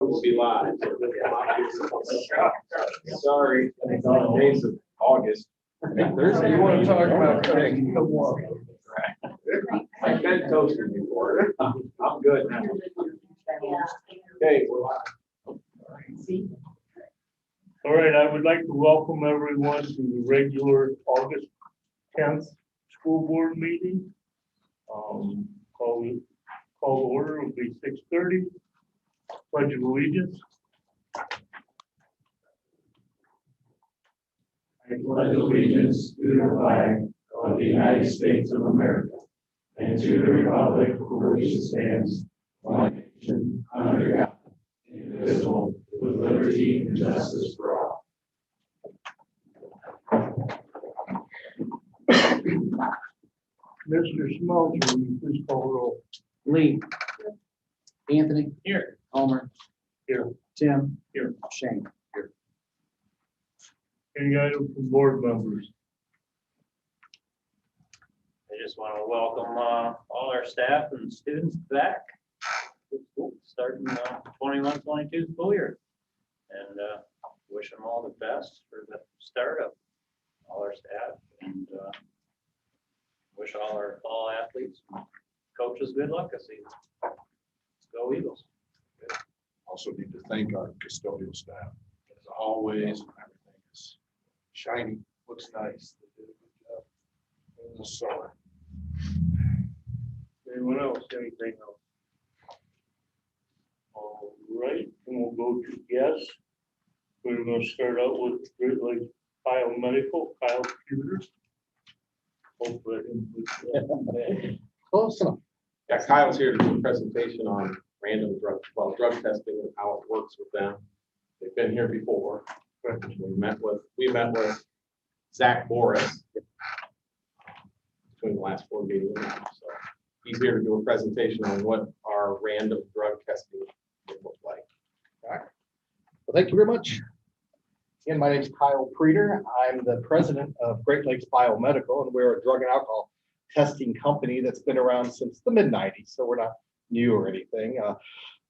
We'll be live. Sorry, it's on days of August. Thursday, you want to talk about Craig? I've been toasted before. I'm good now. Okay, we're live. All right, I would like to welcome everyone to the regular August 10th school board meeting. Call to order will be 6:30. Pledge of allegiance. I pledge allegiance to the flag of the United States of America and to the republic for which it stands, one nation, under God, indivisible, with liberty and justice for all. Mr. Smelter, will you please call the roll? Lee. Anthony. Here. Homer. Here. Tim. Here. Shane. Any item from board members? I just want to welcome all our staff and students back to school, starting 21-22 school year. And wish them all the best for the start of all our staff, and wish all our fall athletes and coaches good luck this season. Let's go Eagles. Also need to thank our custodial staff. As always, everything is shiny, looks nice. They did a good job in the summer. Anyone else, anything else? All right, and we'll go to guests. We're gonna start out with Great Lakes Biomedical, Kyle Peters. Hopefully I didn't put that. Close enough. Yeah, Kyle's here to do a presentation on random drug testing and how it works with them. They've been here before. We met with Zach Morris between the last 4 meetings. So he's here to do a presentation on what our random drug testing would look like. Well, thank you very much. Again, my name is Kyle Preeter. I'm the president of Great Lakes Biomedical, and we're a drug and alcohol testing company that's been around since the mid-90s, so we're not new or anything.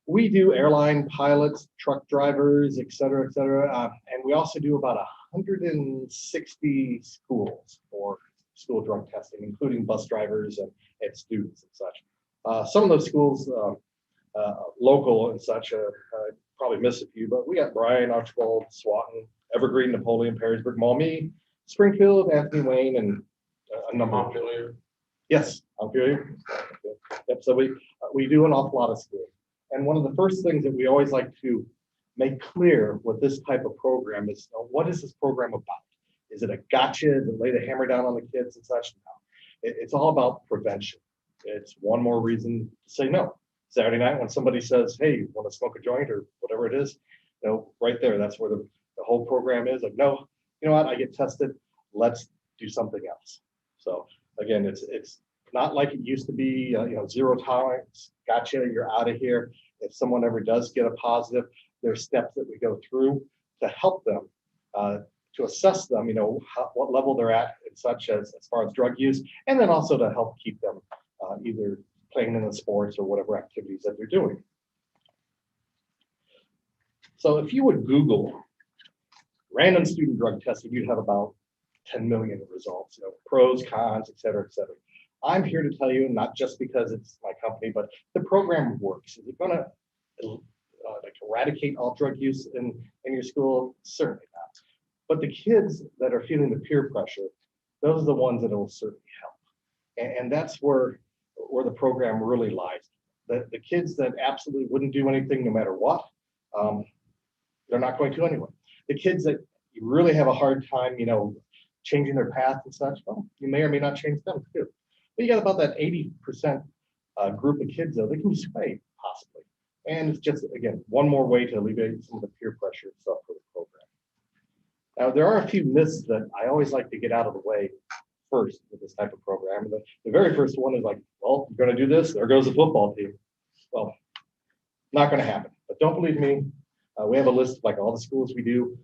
We do airline pilots, truck drivers, et cetera, and we also do about 160 schools for school drug testing, including bus drivers and students and such. Some of those schools, local and such, probably miss a few, but we got Bryan, Archibald, Swanton, Evergreen, Napoleon, Perrysburg, Maumee, Springfield, Anthony Wayne, and a number of Montpelier. Yes, I'm familiar. Yep. So we do an awful lot of schools. And one of the first things that we always like to make clear with this type of program is, what is this program about? Is it a gotcha to lay the hammer down on the kids and such? No. It's all about prevention. It's one more reason to say no. Saturday night when somebody says, hey, you want to smoke a joint or whatever it is, right there, that's where the whole program is. Like, no, you know what, I get tested, let's do something else. So again, it's not like it used to be, zero tolerance, gotcha, you're out of here. If someone ever does get a positive, there's steps that we go through to help them, to assess them, what level they're at and such as far as drug use, and then also to help keep them either playing in the sports or whatever activities that they're doing. So if you would Google random student drug testing, you'd have about 10 million results, pros, cons, et cetera, et cetera. I'm here to tell you, not just because it's my company, but the program works. Is it going to eradicate all drug use in your school? Certainly not. But the kids that are feeling the peer pressure, those are the ones that will certainly help. And that's where the program really lies. The kids that absolutely wouldn't do anything no matter what, they're not going to anyway. The kids that you really have a hard time, changing their path and such, well, you may or may not change them too. But you got about that 80% group of kids, though, they can be swayed possibly. And it's just, again, one more way to alleviate some of the peer pressure and stuff for the program. Now, there are a few myths that I always like to get out of the way first with this type of program. The very first one is like, well, you're going to do this, there goes the football team. Well, not going to happen. But don't believe me. We have a list of like all the schools we do.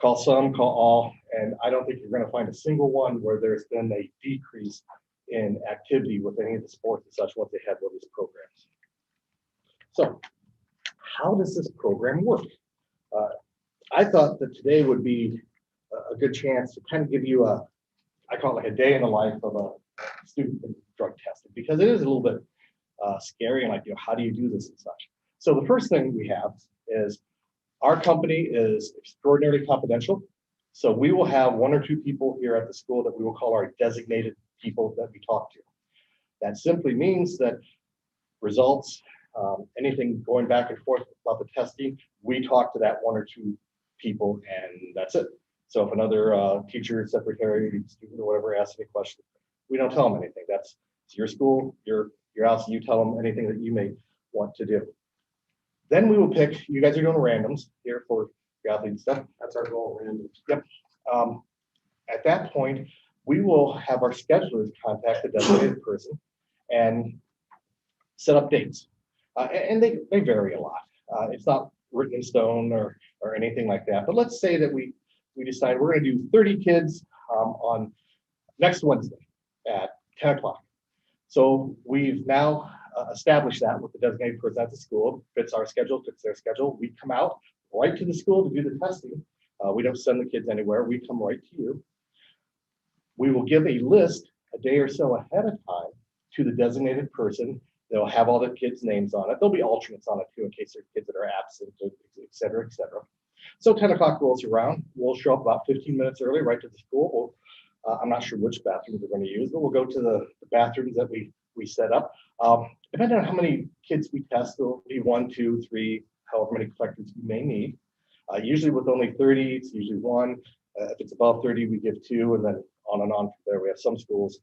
Call some, call all, and I don't think you're going to find a single one where there's been a decrease in activity with any of the sports and such once they had one of these programs. So how does this program work? I thought that today would be a good chance to kind of give you I call it like a day in the life of a student in drug testing, because it is a little bit scary and like, how do you do this and such? So the first thing we have is our company is extraordinarily confidential. So we will have 1 or 2 people here at the school that we will call our designated people that we talk to. That simply means that results, anything going back and forth about the testing, we talk to that 1 or 2 people, and that's it. So if another teacher, secretary, student, or whatever asks any question, we don't tell them anything. That's your school, your house, you tell them anything that you may want to do. Then we will pick, you guys are doing randoms here for your athlete and stuff. That's our goal, Randy. Yep. At that point, we will have our schedulers contact the designated person and set up dates. And they vary a lot. It's not written in stone or anything like that. But let's say that we decide we're going to do 30 kids on next Wednesday at 10 o'clock. So we've now established that with the designated person at the school, fits our schedule, fits their schedule. We come out right to the school to do the testing. We don't send the kids anywhere. We come right to you. We will give a list a day or so ahead of time to the designated person. They'll have all the kids' names on it. There'll be alternates on it too, in case there are kids that are absent, et cetera, et cetera. So 10 o'clock rolls around. We'll show up about 15 minutes early right to the school. I'm not sure which bathrooms we're going to use, but we'll go to the bathrooms that we set up. Depending on how many kids we test, there'll be 1, 2, 3, however many collectors we may need. Usually with only 30, it's usually 1. If it's above 30, we give 2, and then on and on from there. We have some schools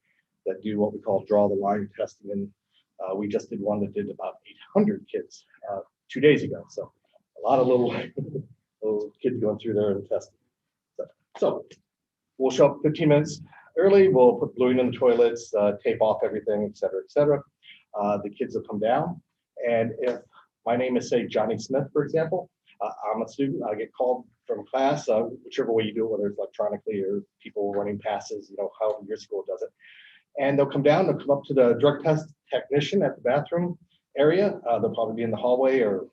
that do what we call draw the line testing, and we just did one that did about 800 kids 2 days ago. So a lot of little kids going through there and testing. So we'll show up 15 minutes early. We'll put bluing in the toilets, tape off everything, et cetera, et cetera. The kids will come down. And if my name is, say, Johnny Smith, for example, I'm a student, I get called from class, whichever way you do it, whether it's electronically or people running passes, however your school does it. And they'll come down, they'll come up to the drug test technician at the bathroom area. They'll probably be in the hallway or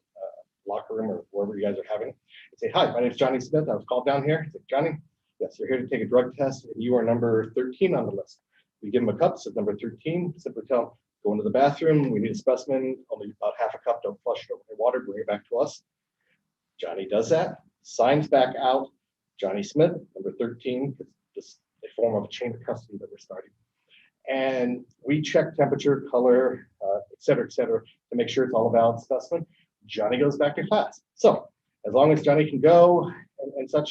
locker room or wherever you guys are having it. And say, hi, my name is Johnny Smith. I was called down here. He's like, Johnny, yes, you're here to take a drug test, and you are number 13 on the list. We give them a cup, says number 13, simply tell them, go into the bathroom, we need a specimen, only about half a cup, don't flush it over with water, bring it back to us. Johnny does that, signs back out, Johnny Smith, number 13, it's just a form of a chain of custody that we're starting. And we check temperature, color, et cetera, to make sure it's all a valid specimen. Johnny goes back to class. So as long as Johnny can go and such,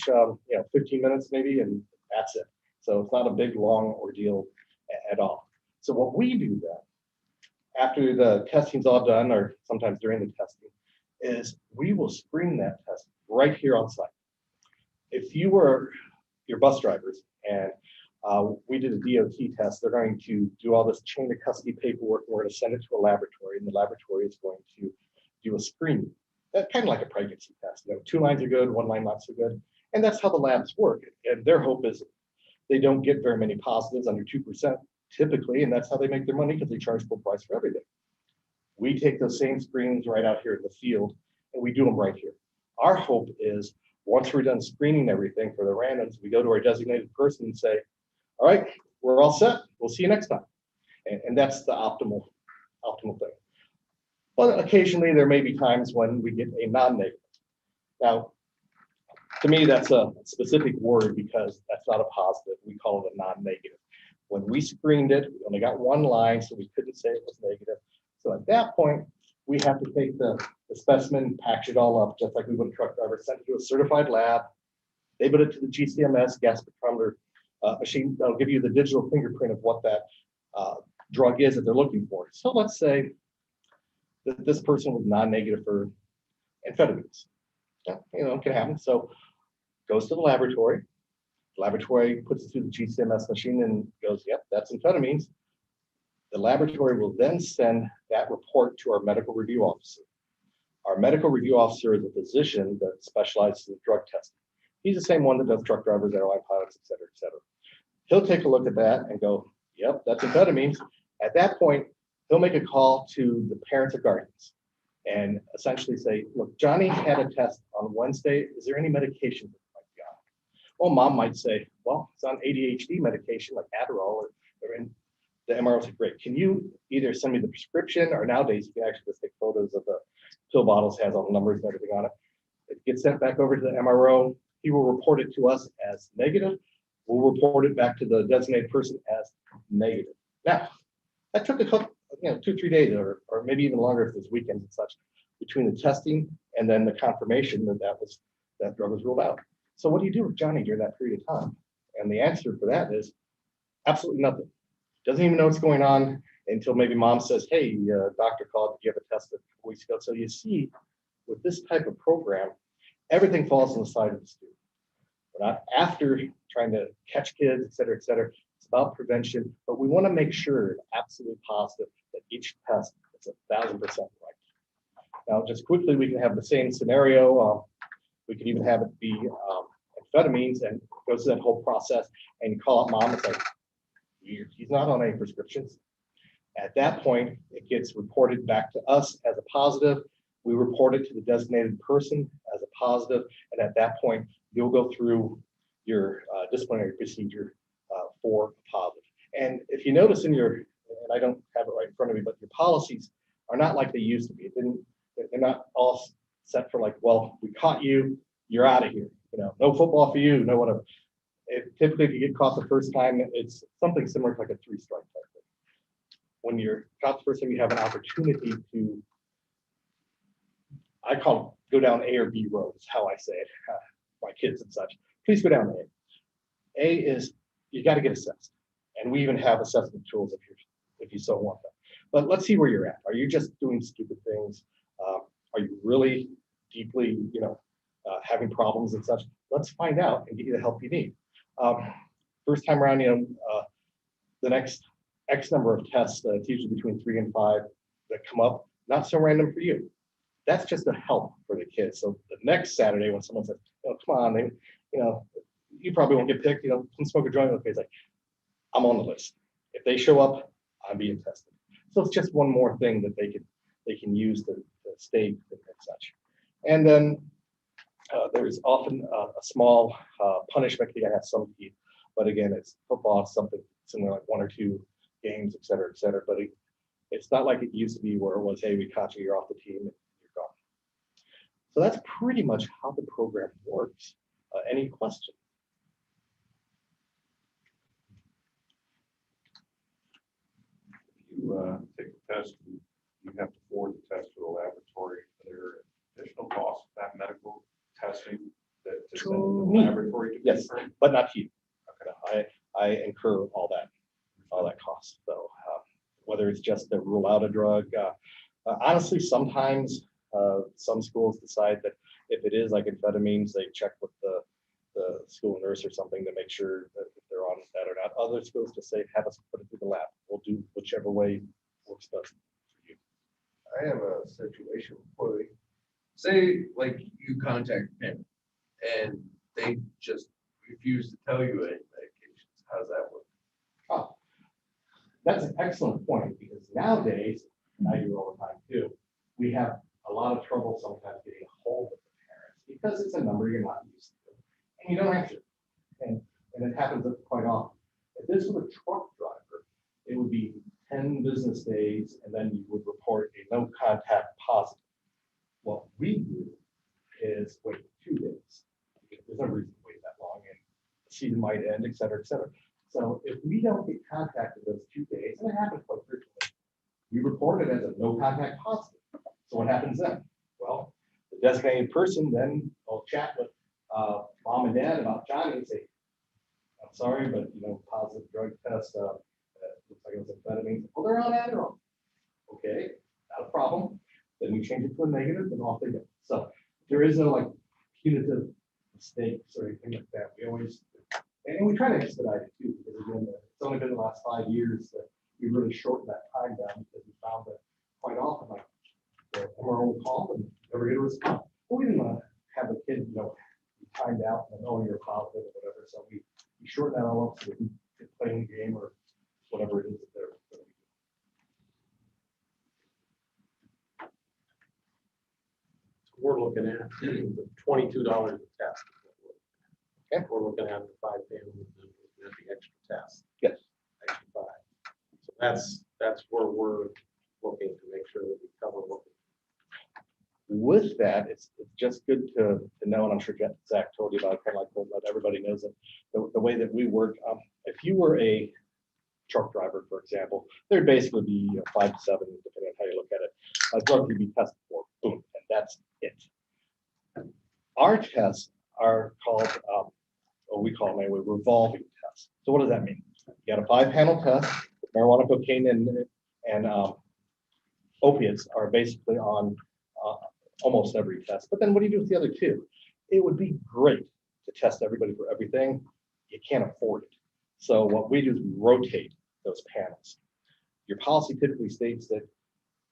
15 minutes maybe, and that's it. So it's not a big, long ordeal at all. So what we do then, after the testing's all done, or sometimes during the testing, is we will screen that test right here on site. If you were your bus drivers and we did a DOT test, they're going to do all this chain of custody paperwork, and we're going to send it to a laboratory, and the laboratory is going to do a screening. That's kind of like a pregnancy test. 2 lines are good, 1 line not so good. And that's how the labs work. And their hope is they don't get very many positives, under 2% typically, and that's how they make their money, because they charge full price for everything. We take those same screenings right out here in the field, and we do them right here. Our hope is once we're done screening everything for the randoms, we go to our designated person and say, all right, we're all set. We'll see you next time. And that's the optimal thing. But occasionally there may be times when we get a non-negative. Now, to me, that's a specific word because that's not a positive. We call it a non-negative. When we screened it, we only got 1 line, so we couldn't say it was negative. So at that point, we have to take the specimen, package it all up, just like we would a truck driver, send it to a certified lab. They put it to the GCMS gas spectrometer machine. That'll give you the digital fingerprint of what that drug is that they're looking for. So let's say that this person was non-negative for amphetamines. It can happen. So goes to the laboratory. The laboratory puts it through the GCMS machine and goes, yep, that's amphetamines. The laboratory will then send that report to our medical review officer. Our medical review officer is a physician that specializes in drug testing. He's the same one that does truck drivers, airline pilots, et cetera, et cetera. He'll take a look at that and go, yep, that's amphetamines. At that point, he'll make a call to the parents or guardians. and essentially say, look, Johnny had a test on Wednesday. Is there any medication that might be on? Well, mom might say, well, it's on ADHD medication like Adderall or in the MRO said, great. Can you either send me the prescription, or nowadays you can actually just take photos of the pill bottles, has all the numbers and everything on it. It gets sent back over to the MRO. He will report it to us as negative. We'll report it back to the designated person as negative. Now, that took a couple, 2-3 days, or maybe even longer if there's weekends and such, between the testing and then the confirmation that that drug was ruled out. So what do you do with Johnny during that period of time? And the answer for that is absolutely nothing. Doesn't even know what's going on until maybe mom says, hey, doctor called, did you have a test a couple weeks ago? So you see, with this type of program, everything falls on the side of the student. We're not after trying to catch kids, et cetera, et cetera. It's about prevention, but we want to make sure, absolutely positive, that each test is 1,000% right. Now, just quickly, we can have the same scenario. We could even have it be amphetamines, and go through that whole process and call up mom and say, he's not on any prescriptions. At that point, it gets reported back to us as a positive. We report it to the designated person as a positive, and at that point, you'll go through your disciplinary procedure for a positive. And if you notice in your, and I don't have it right in front of me, but your policies are not like they used to be. They're not all set for like, well, we caught you, you're out of here. No football for you, no whatever. Typically, if you get caught the first time, it's something similar to like a 3-strike type thing. When you're caught the first time, you have an opportunity to, I call it, go down A or B roads, how I say it, my kids and such. Please go down A. A is you got to get assessed, and we even have assessment tools if you so want them. But let's see where you're at. Are you just doing stupid things? Are you really deeply, having problems and such? Let's find out and get you the help you need. First time around, the next X number of tests, it's usually between 3 and 5 that come up, not so random for you. That's just a help for the kids. So the next Saturday when someone says, come on, you probably won't get picked, come smoke a joint with me. It's like, I'm on the list. If they show up, I'm being tested. So it's just one more thing that they can use to stay and such. And then there's often a small punishment. You gotta have some teeth, but again, it's football, something similar, like 1 or 2 games, et cetera, et cetera. But it's not like it used to be where it was, hey, we caught you, you're off the team, and you're gone. So that's pretty much how the program works. Any questions? If you take the test, you have to forward the test to a laboratory. Are there additional costs of that medical testing that to send to the laboratory? Yes, but not to you. Okay. I incur all that cost. So whether it's just to rule out a drug, honestly, sometimes some schools decide that if it is like amphetamines, they check with the school nurse or something to make sure that if they're on that or not. Other schools just say, have us put it through the lab. We'll do whichever way works best for you. I have a situation where, say, like you contact him and they just refuse to tell you any medications. How does that work? Oh, that's an excellent point, because nowadays, and I do all the time too, we have a lot of trouble sometimes getting a hold of the parents because it's a number you're not used to, and you don't answer. And it happens quite often. If this was a truck driver, it would be 10 business days, and then you would report a no contact positive. What we do is wait 2 days. There's no reason to wait that long, and the season might end, et cetera, et cetera. So if we don't get contacted those 2 days, and it happens quite frequently, we report it as a no contact positive. So what happens then? Well, the designated person then will chat with mom and dad about Johnny and say, I'm sorry, but positive drug test, looks like it was amphetamine. Well, they're on Adderall. Okay, not a problem. Then we change it to a negative, and off they go. So there is no like punitive mistakes or anything like that. We always, and we try to expedite it too, because again, it's only been the last 5 years that we really shortened that time down, because we found that quite often, like the MRO will call and never get a response. But we didn't want to have the kid, be timed out and you're positive or whatever. So we shorten that all up so we can play the game or whatever it is that they're going to we're looking at $22 a test. Okay. We're looking at the 5 panel, and then we're looking at the extra test. Yes. Extra 5. So that's where we're looking to make sure that we cover what. With that, it's just good to know, and I'm sure Zach told you about, kind of like let everybody knows that the way that we work, if you were a truck driver, for example, there'd basically be 5 to 7, depending on how you look at it, a drug to be tested for, boom, and that's it. Our tests are called, or we call them anyway, revolving tests. So what does that mean? You got a 5-panel test, marijuana, cocaine, and opiates are basically on almost every test. But then what do you do with the other 2? It would be great to test everybody for everything. You can't afford it. So what we do is we rotate those panels. Your policy typically states that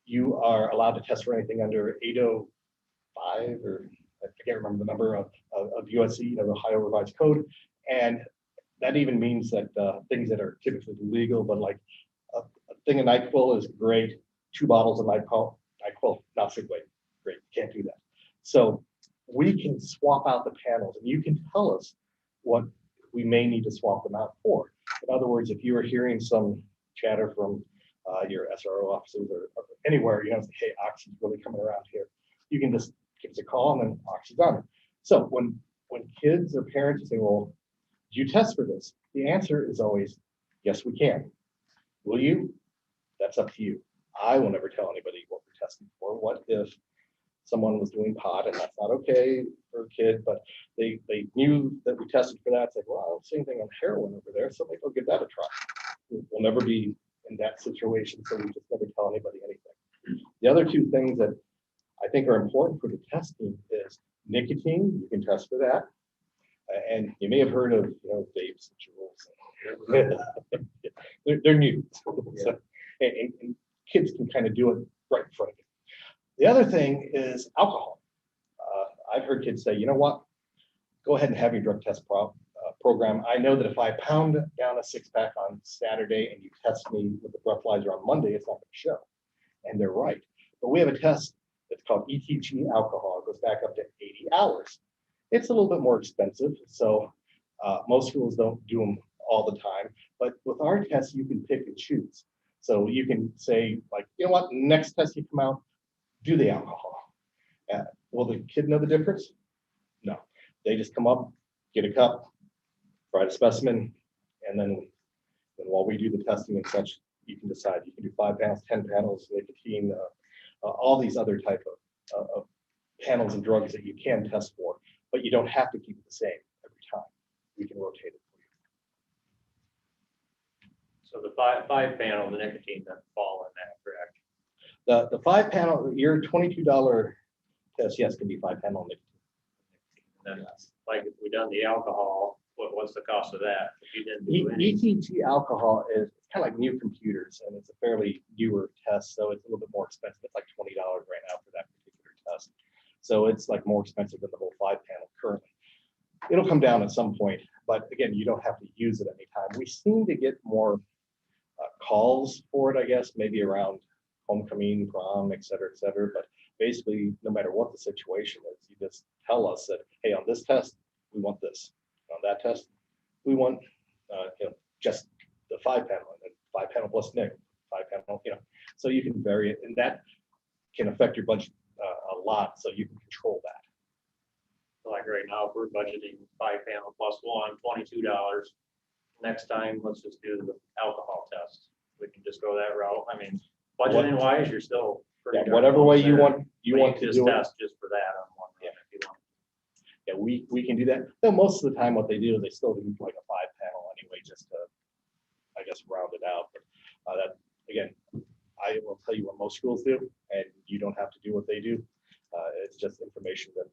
you are allowed to test for anything under 805, or I can't remember the number of USC, the Ohio Revised Code. And that even means that things that are typically illegal, but like a thing of NyQuil is great. 2 bottles of NyQuil, not so great. Great, can't do that. So we can swap out the panels, and you can tell us what we may need to swap them out for. In other words, if you are hearing some chatter from your SRO officers or anywhere, you know, say, hey, oxy's really coming around here, you can just give us a call and then oxy's on it. So when kids or parents say, well, do you test for this? The answer is always, yes, we can. Will you? That's up to you. I will never tell anybody what we're testing for. What if someone was doing pot and that's not okay for a kid, but they knew that we tested for that? It's like, well, I don't see anything on heroin over there, so maybe I'll give that a try. We'll never be in that situation, so we just never tell anybody anything. The other 2 things that I think are important for the testing is nicotine. You can test for that. And you may have heard of, vapes and jewels. They're new. So, and kids can kind of do it right in front of you. The other thing is alcohol. I've heard kids say, you know what, go ahead and have your drug test program. I know that if I pound down a 6-pack on Saturday and you test me with the breathalyzer on Monday, it's not going to show. And they're right. But we have a test that's called ETG alcohol. It goes back up to 80 hours. It's a little bit more expensive. So most schools don't do them all the time. But with our test, you can pick and choose. So you can say, like, you know what, next test you come out, do the alcohol. Will the kid know the difference? No. They just come up, get a cup, try the specimen, and then while we do the testing and such, you can decide. You can do 5 panels, 10 panels, nicotine, all these other type of panels and drugs that you can test for, but you don't have to keep it the same every time. We can rotate it for you. So the five panel, the nicotine doesn't fall in that, correct? The 5 panel, your $22 test, yes, can be 5 panel nicotine. And then, like, if we done the alcohol, what's the cost of that? If you didn't do any, ETG alcohol is kind of like new computers, and it's a fairly newer test, so it's a little bit more expensive. It's like $20 right now for that particular test. So it's like more expensive than the whole 5 panel currently. It'll come down at some point, but again, you don't have to use it anytime. We seem to get more calls for it, I guess, maybe around homecoming, prom, et cetera, but basically, no matter what the situation is, you just tell us that, hey, on this test, we want this. On that test, we want just the 5 panel, and 5 panel plus nic, 5 panel, so you can vary it, and that can affect your budget a lot, so you can control that. so like right now, if we're budgeting 5 panel plus one, $22. Next time, let's just do the alcohol test. We can just go that route. I mean, budgeting wise, you're still pretty. Yeah, whatever way you want to just do it. test just for that on one. Yeah. If you want. Yeah, we can do that. Though most of the time, what they do is they still do like a 5 panel anyway, just to, I guess, round it out. But that, again, I will tell you what most schools do, and you don't have to do what they do. It's just information that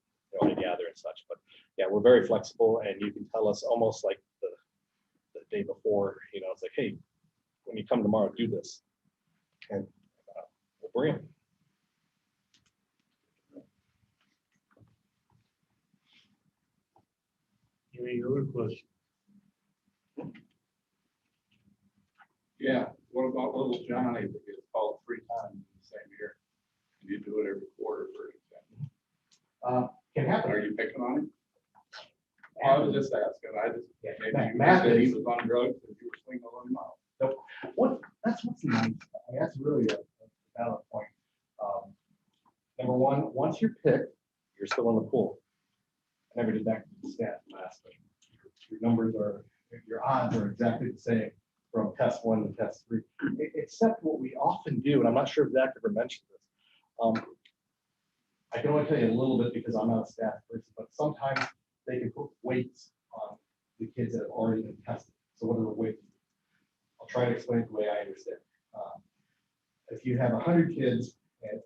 I gather and such. But yeah, we're very flexible, and you can tell us almost like the day before. It's like, hey, when you come tomorrow, do this, and we'll bring it. Any other questions? Yeah, what about little Johnny that gets called 3 times in the same year? And you do it every quarter, for example. Can happen. Are you picking on him? I was just asking, maybe you Math said he is- was on drugs and you were swinging on him out. That's what's nice. I mean, that's really a valid point. Number one, once you're picked, you're still in the pool. I never did that stat last, but your numbers are, your odds are exactly the same from test 1 to test 3. Except what we often do, and I'm not sure if Zach ever mentioned this. I can only tell you a little bit because I'm not a staff person, but sometimes they can put weights on the kids that have already been tested. So what are the weights? I'll try to explain it the way I understand. If you have 100 kids and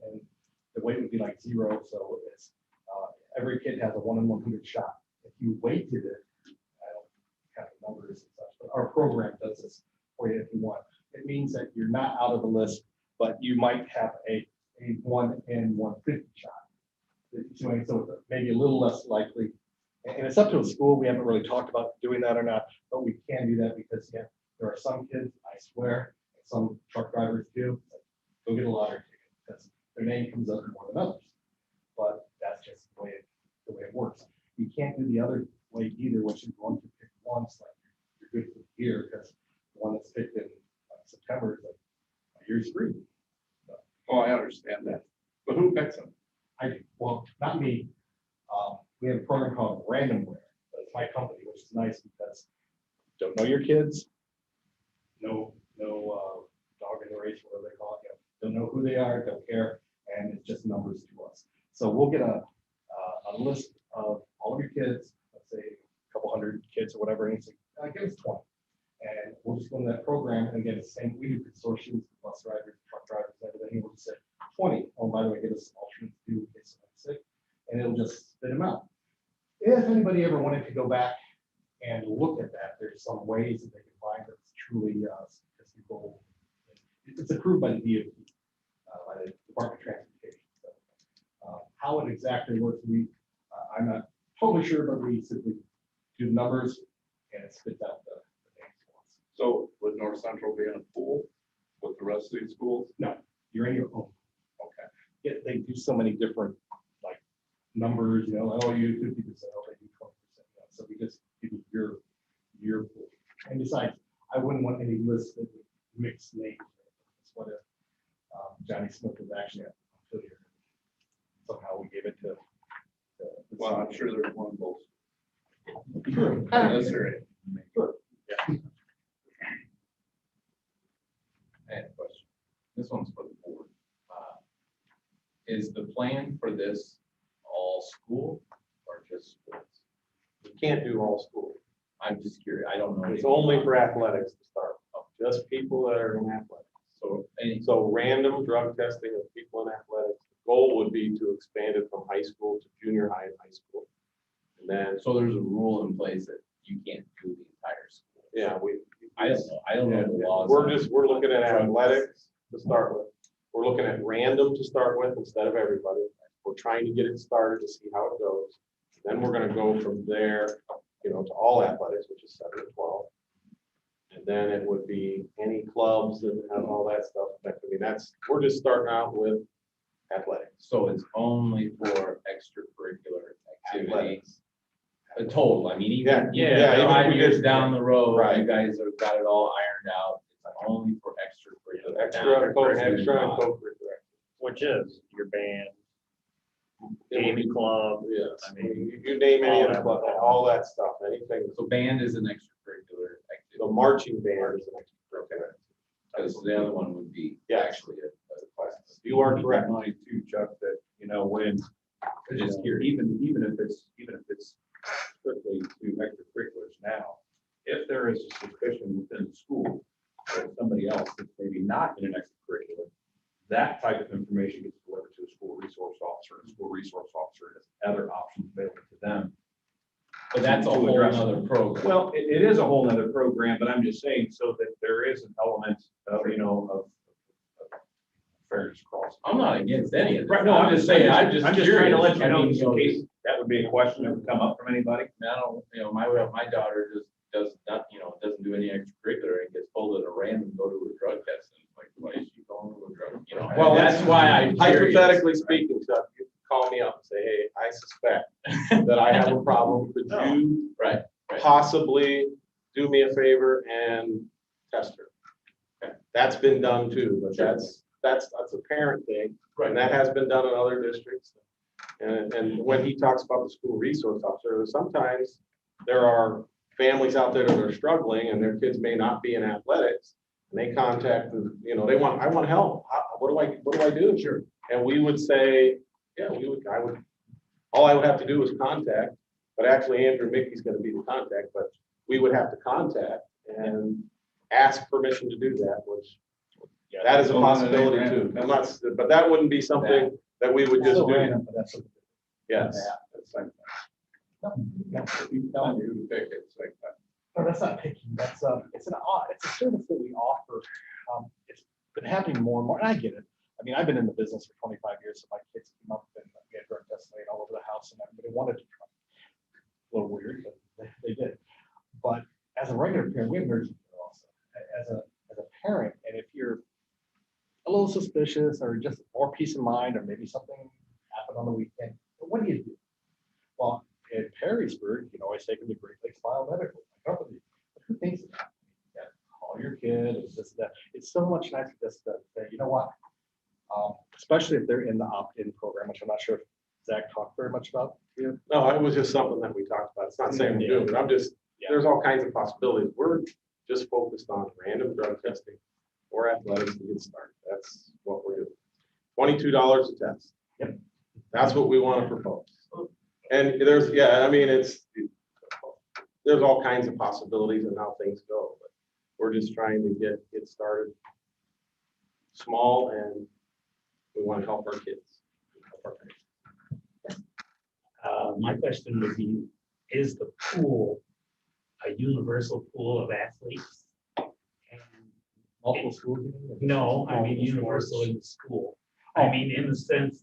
the weight would be like 0, so it's every kid has a 1 in 100 shot. If you weighted it, I don't have the numbers and such, but our program does this for you if you want. It means that you're not out of the list, but you might have a 1 in 150 shot. So it's maybe a little less likely. And it's up to a school. We haven't really talked about doing that or not, but we can do that because yeah, there are some kids, I swear, and some truck drivers do, go get a lottery ticket because their name comes up more than others. But that's just the way it works. You can't do the other way either, which is one to pick once, like you're good for the year, because the one that's picked in September is like a year's free. Oh, I understand that. But who picks them? Well, not me. We have a program called Randomware. That's my company, which is nice because don't know your kids, no dog in the race, whatever they call it. Don't know who they are, don't care, and it's just numbers to us. So we'll get a list of all of your kids, let's say a couple hundred kids or whatever, and say, give us 20. And we'll just go into that program and again, it's the same, we do consortiums, bus drivers, truck drivers, everything, and we'll just say 20. Oh, by the way, give us alternates too in case someone's sick, and it'll just spit them out. If anybody ever wanted to go back and look at that, there's some ways that they can find that it's truly statistical. It's approved by the DOT, by the Department of Transportation. So, how it exactly works, I'm not totally sure, but we simply do the numbers and it spits out the names. So would North Central be in a pool with the rest of these schools? No, you're in your own. Okay. Yeah, they do so many different like numbers, you know, oh, you 50%, oh, they do 20%. So we just give you your pool. And besides, I wouldn't want any list of mixed names. That's what Johnny Smith was actually at Montpelier. Somehow we gave it to. Well, I'm sure there's one of those. Sure. That's right. Sure. I have a question. This one's for the board. Is the plan for this all school or just sports? You can't do all school. I'm just curious. I don't know. It's only for athletics to start, just people that are in athletics. So random drug testing of people in athletics. The goal would be to expand it from high school to junior high and high school. And then, So there's a rule in place that you can't do the entire school. yeah, I don't know. I don't know the laws. we're looking at athletics to start with. We're looking at random to start with instead of everybody. We're trying to get it started to see how it goes. Then we're gonna go from there, to all athletics, which is 7 to 12. And then it would be any clubs and all that stuff. We're just starting out with athletics. So it's only for extracurricular activities. Athletics. A total, I mean, even, Yeah, even if 5 we years did- down the road, Right. you guys have got it all ironed out. It's only for extracurricular. Extra and Non-curricular. co-curricular. Which is your band, It would be- AV club. Yes, I mean, you name any of all the, that. all that stuff, anything. So band is an extracurricular The activity, marching band is an extracurricular. because the other one would be Yeah. actually a class. You are correct. Keep in mind too, Chuck, that, when, Just curious. even if it's strictly to extracurriculars now, if there is a suspicion within the school that somebody else that's maybe not in an extracurricular, that type of information gets delivered to a school resource officer, and the school resource officer has other options available to them. But that's a to whole address it. other program. Well, it is a whole nother program, but I'm just saying so that there is an element of, of fairness across. I'm not against any of this. Right, no, I'm just saying, I'm just trying to curious. let you I know, mean, just in case that would be a question that would come up from anybody. I don't, my daughter just does not, doesn't do any extracurricular and gets pulled at a random, go to a drug test. And it's like, why is she going to a drug? Well, That's why I. Hypothetically speaking, Chuck, you call me up and say, say, hey, I suspect that I have a problem. Could you Right. possibly do me a favor and test her? Okay. That's been done too, but Sure. that's a parent thing, Right. and that has been done in other districts. And when he talks about the school resource officer, sometimes there are families out there that are struggling and their kids may not be in athletics. And they contact, I want help. What do I do? Sure. And we would say, yeah, all I would have to do is contact, but actually Andrew Mickey's gonna be the contact, but we would have to contact and ask permission to do that, which Yeah, that is a So then they possibility ran too. it. But that wouldn't be something that we would just Still do. random, but that's what- Yes. That's like- No, Keep telling you to pick it, it's like that. no, that's not picking. It's a service that we offer. It's been happening more and more, and I get it. I mean, I've been in the business for 25 years, so my kids came up and we had drug testing all over the house and everybody wanted to try. A little weird, but they did. But as a regular parent, we have emergency care also. As a parent, and if you're a little suspicious or just more peace of mind, or maybe something happened on the weekend, what do you do? Well, in Perrysburg, you can always take them to Great Lakes Biomedical, my company. But who thinks of that? Yeah, call your kid, it's just that, it's so much nicer just to say, you know what? Especially if they're in the opt-in program, which I'm not sure if Zach talked very much about here. No, it was just something that we talked about. It's not saying we do, but there's all kinds of possibilities. We're just focused on random drug testing or athletics to get started. That's what we're doing. $22 a test. Yep. That's what we want to propose. And there's all kinds of possibilities and how things go, but we're just trying to get started small, and we want to help our kids. Help our parents. My question would be, is the pool a universal pool of athletes? And Multiple schools? you mean? no, I mean Multiple universal sports. in the school. I mean, in the sense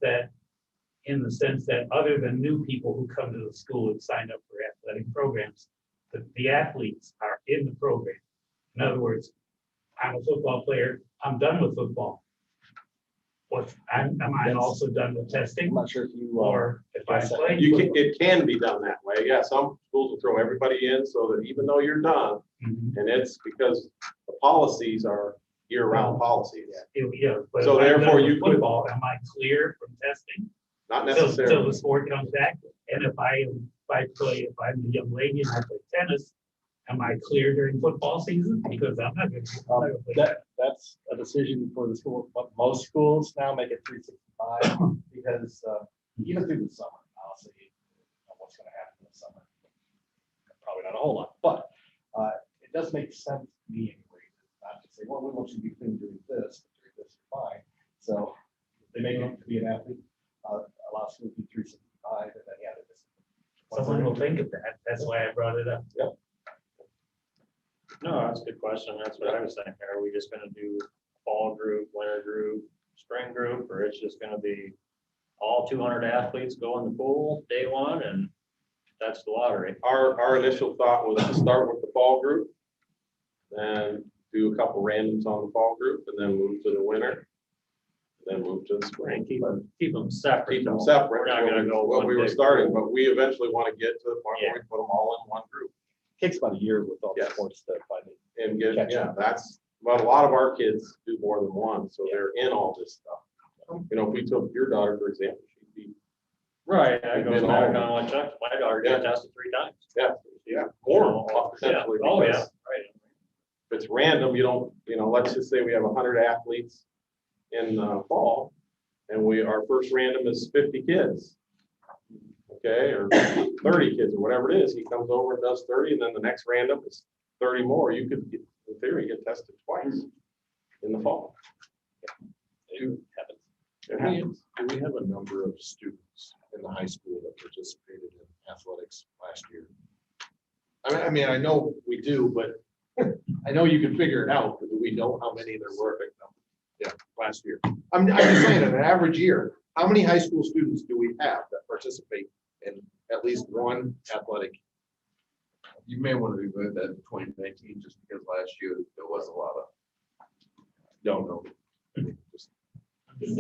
that other than new people who come to the school and sign up for athletic programs, the athletes are in the program. In other words, I'm a football player, I'm done with football. Am I also done with testing? I'm not sure if you, Or if I play? It can be done that way. Yeah, some schools will throw everybody in so that even though you're done, Mhm. and it's because the policies are year-round policies. Yeah, but So if I'm therefore done with you could- football, am I clear from testing? Not Till necessarily. the sport comes back, and if I'm a young lady and I play tennis, am I clear during football season? Because I'm not gonna. that's a decision for the school, but most schools now make it 365 because even through the summer, honestly, you know what's gonna happen in the summer. Probably not a whole lot, but it does make sense to me anyway, not to say, well, we want you to be clean doing this, but doing this, you're fine. So if they make it to be an athlete, allow schools to do 365, and then, yeah, they're just. Someone will think of that, that's why I brought it up. No, that's a good question. That's what I was thinking. Are we just gonna do fall group, winter group, spring group, or it's just gonna be all 200 athletes go in the pool day one and that's the lottery? Our initial thought was to start with the fall group, then do a couple randoms on the fall group, and then move to the winter, then move to the spring. Keep them separate. Keep them though. separate. We're not gonna go. What one we were big starting, group. but we eventually want to get to the point where we put them all in one group Takes about a year with all the Yes. sports stuff, I think. and get, Catch yeah, up. that's, well, a lot of our kids do more than one, so they're in all this stuff. You know, if we took your daughter, for example, she'd be, Right, that goes Been back all- on what Chuck, my daughter got tested 3 times. yeah, more Yeah. potentially. Oh, yeah, because right. If it's random, you don't, let's just say we have 100 athletes in fall, and our first random is 50 kids. Okay, or 30 kids, or whatever it is, he comes over and does 30, and then the next random is 30 more. You could, in theory, get tested twice in the fall. It happens. It happens. Do we have a number of students in the high school that participated in athletics last year? I mean, I know we do, but I know you can figure it out, but do we know how many there were? Yeah, last year. I'm just saying, in an average year, how many high school students do we have that participate in at least one athletic? You may want to revisit that in 2019, just because last year there was a lot of. Don't know.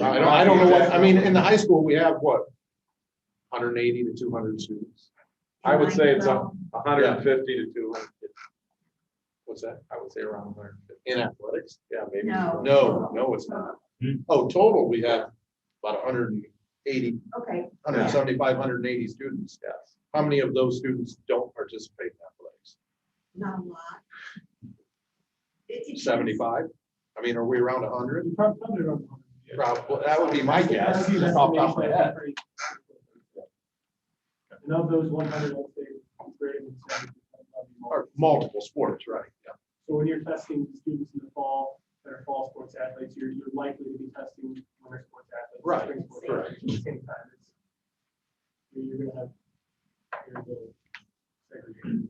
I don't know what, I mean, in the high school, we have what? 180 to 200 students. I would say it's 150 to 200. What's that? I would say around 150. In athletics? Yeah, maybe. No. No, it's not. Oh, total, we have about 180, Okay, 175, 180 students. Yes. How many of those students don't participate in athletics? not a lot. It- 75? I mean, are we around 100? Probably around 100. Probably, that would be my guess, That'd be just off the top of my estimation. head. And of those 100, I'd say greater than 70%. probably more. Or multiple sports, right? Yeah. So when you're testing students in the fall, that are fall sports athletes, you're likely to be testing winter sports athletes. Right, spring sports correct. athletes At the same time. You're gonna have variable segregation.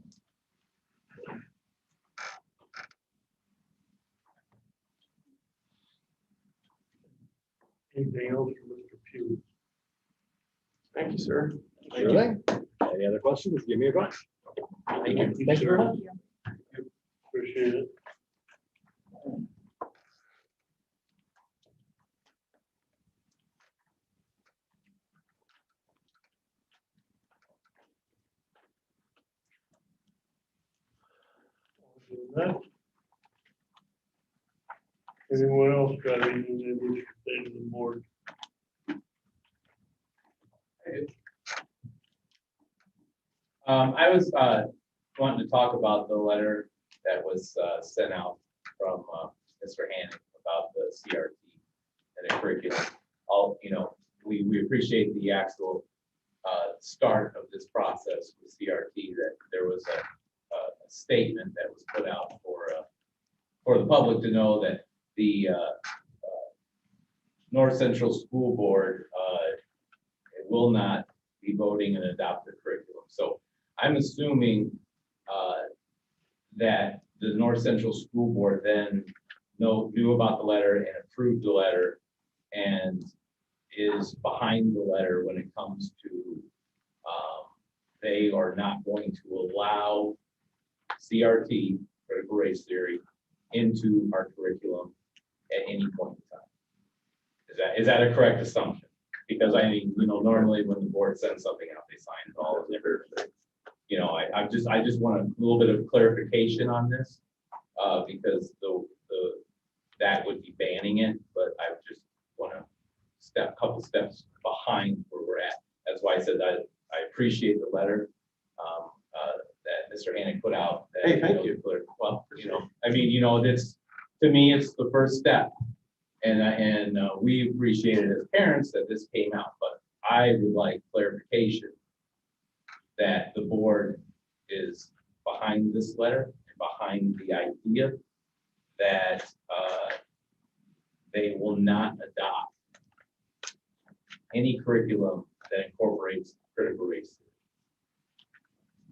Anything else for Mr. Pugh? Thank you, sir. Sure thing. Any other questions? Give me a call. Thank you. Thank you very much. Appreciate it. Anyone else got anything they wish to say to the board? I was wanting to talk about the letter that was sent out from Mr. Hanning about the CRT and the curriculum. We appreciate the actual start of this process with CRT, that there was a statement that was put out for the public to know that the North Central School Board will not be voting and adopt the curriculum. So I'm assuming that the North Central School Board then knew about the letter and approved the letter and is behind the letter when it comes to they are not going to allow CRT, critical race theory, into our curriculum at any point in time. Is that a correct assumption? Because I mean, normally when the board sends something out, they sign it all. I just want a little bit of clarification on this, because that would be banning it, but I just want to couple steps behind where we're at. That's why I said that I appreciate the letter that Mr. Hanning put out. Hey, thank you. Well, this, to me, it's the first step. And we appreciate it as parents that this came out, but I would like clarification that the board is behind this letter and behind the idea that they will not adopt any curriculum that incorporates critical race.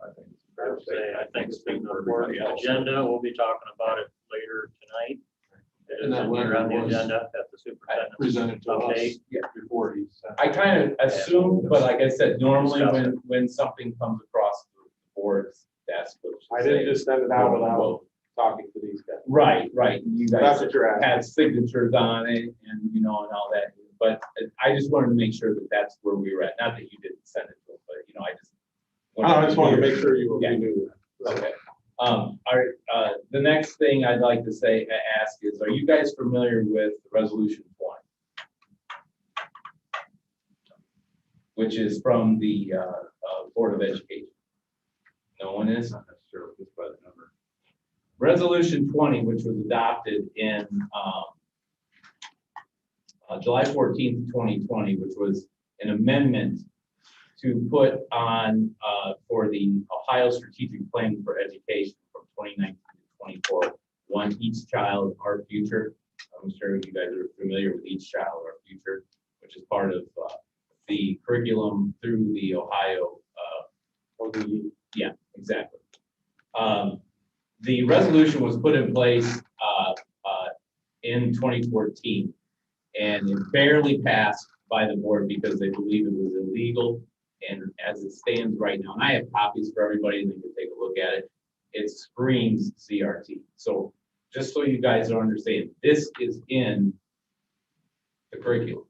I think speaking of board agenda, we'll be talking about it later tonight. And that It's letter on the was agenda at the superintendent. Presented to us Update. before he sent. I kind of assumed, but like I said, normally when something comes across the board's desk. I didn't just send it out without talking to these guys. Right. You That's guys what you're asking. had signatures on it and all that, but I just wanted to make sure that that's where we were at. Not that you didn't send it to them, but I just wanted to make sure you Yeah. knew that. Okay. The next thing I'd like to ask is, are you guys familiar with Resolution 20? Which is from the Board of Education. No one is? Not necessarily just by the number. Resolution 20, which was adopted in July 14th, 2020, which was an amendment to put on for the Ohio Strategic Plan for Education from 2019 to 24, One Each Child, Our Future. I'm sure you guys are familiar with Each Child, Our Future, which is part of the curriculum through the Ohio. Yeah, exactly. The resolution was put in place in 2014, and it barely passed by the board because they believe it was illegal. And as it stands right now, and I have copies for everybody, and they can take a look at it, it screams CRT. So just so you guys don't understand, this is in the curriculum.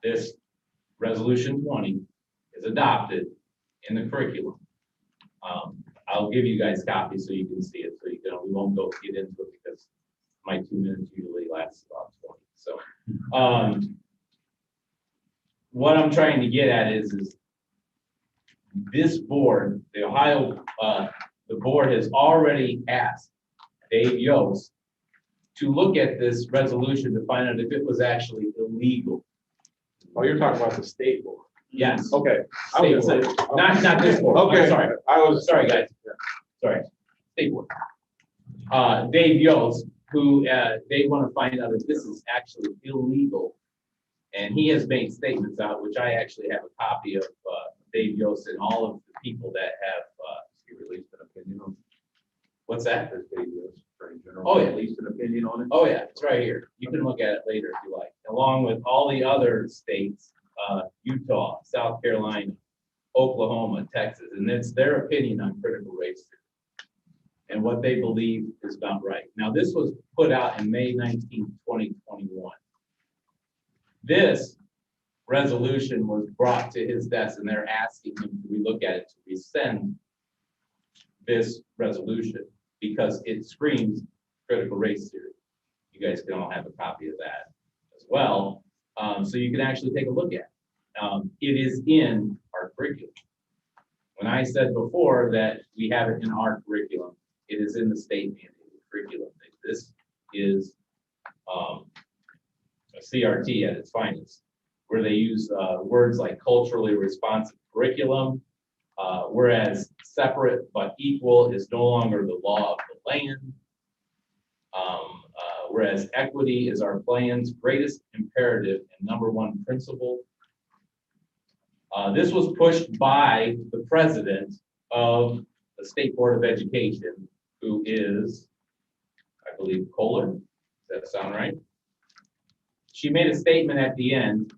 This resolution 20 is adopted in the curriculum. I'll give you guys copies so you can see it, so you can, we won't get into it because my 2 minutes usually lasts about 20. So, what I'm trying to get at is this board, the Ohio, the board has already asked Dave Yost to look at this resolution to find out if it was actually illegal. Oh, you're talking about the state board. Yes. Okay. I was State gonna board. say- Not this board. I'm Okay, sorry. I was. Sorry, guys. Sorry. State board. Dave Yost, who, they want to find out if this is actually illegal. And he has made statements out, which I actually have a copy of, Dave Yost and all of the people that have, He released an opinion on, what's that? as Dave Yost, Attorney General. Oh, yeah. Released an opinion on it. Oh, yeah, it's right here. You can look at it later if you like, along with all the other states, Utah, South Carolina, Oklahoma, Texas, and it's their opinion on critical race theory and what they believe is not right. Now, this was put out in May 19th, 2021. This resolution was brought to his desk and they're asking him to relook at it, to rescind this resolution because it screams critical race theory. You guys can all have a copy of that as well. So you can actually take a look at it. It is in our curriculum. When I said before that we have it in our curriculum, it is in the state mandated curriculum. This is a CRT at its finest, where they use words like culturally responsive curriculum, whereas separate but equal is no longer the law of the land. Whereas equity is our plan's greatest imperative and #1 principle. This was pushed by the president of the State Board of Education, who is, I believe, Kohler. Does that sound right? She made a statement at the end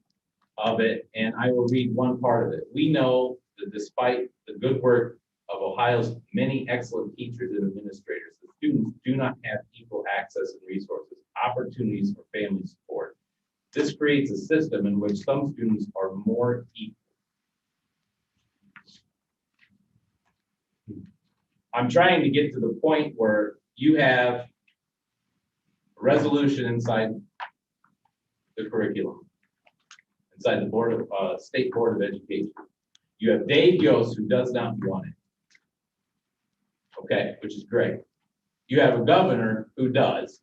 of it, and I will read one part of it. We know that despite the good work of Ohio's many excellent teachers and administrators, the students do not have equal access and resources, opportunities, or family support. This creates a system in which some students are more equal. I'm trying to get to the point where you have a resolution inside the curriculum, inside the board of State Board of Education. You have Dave Yost, who does not want it. Okay, which is great. You have a governor who does.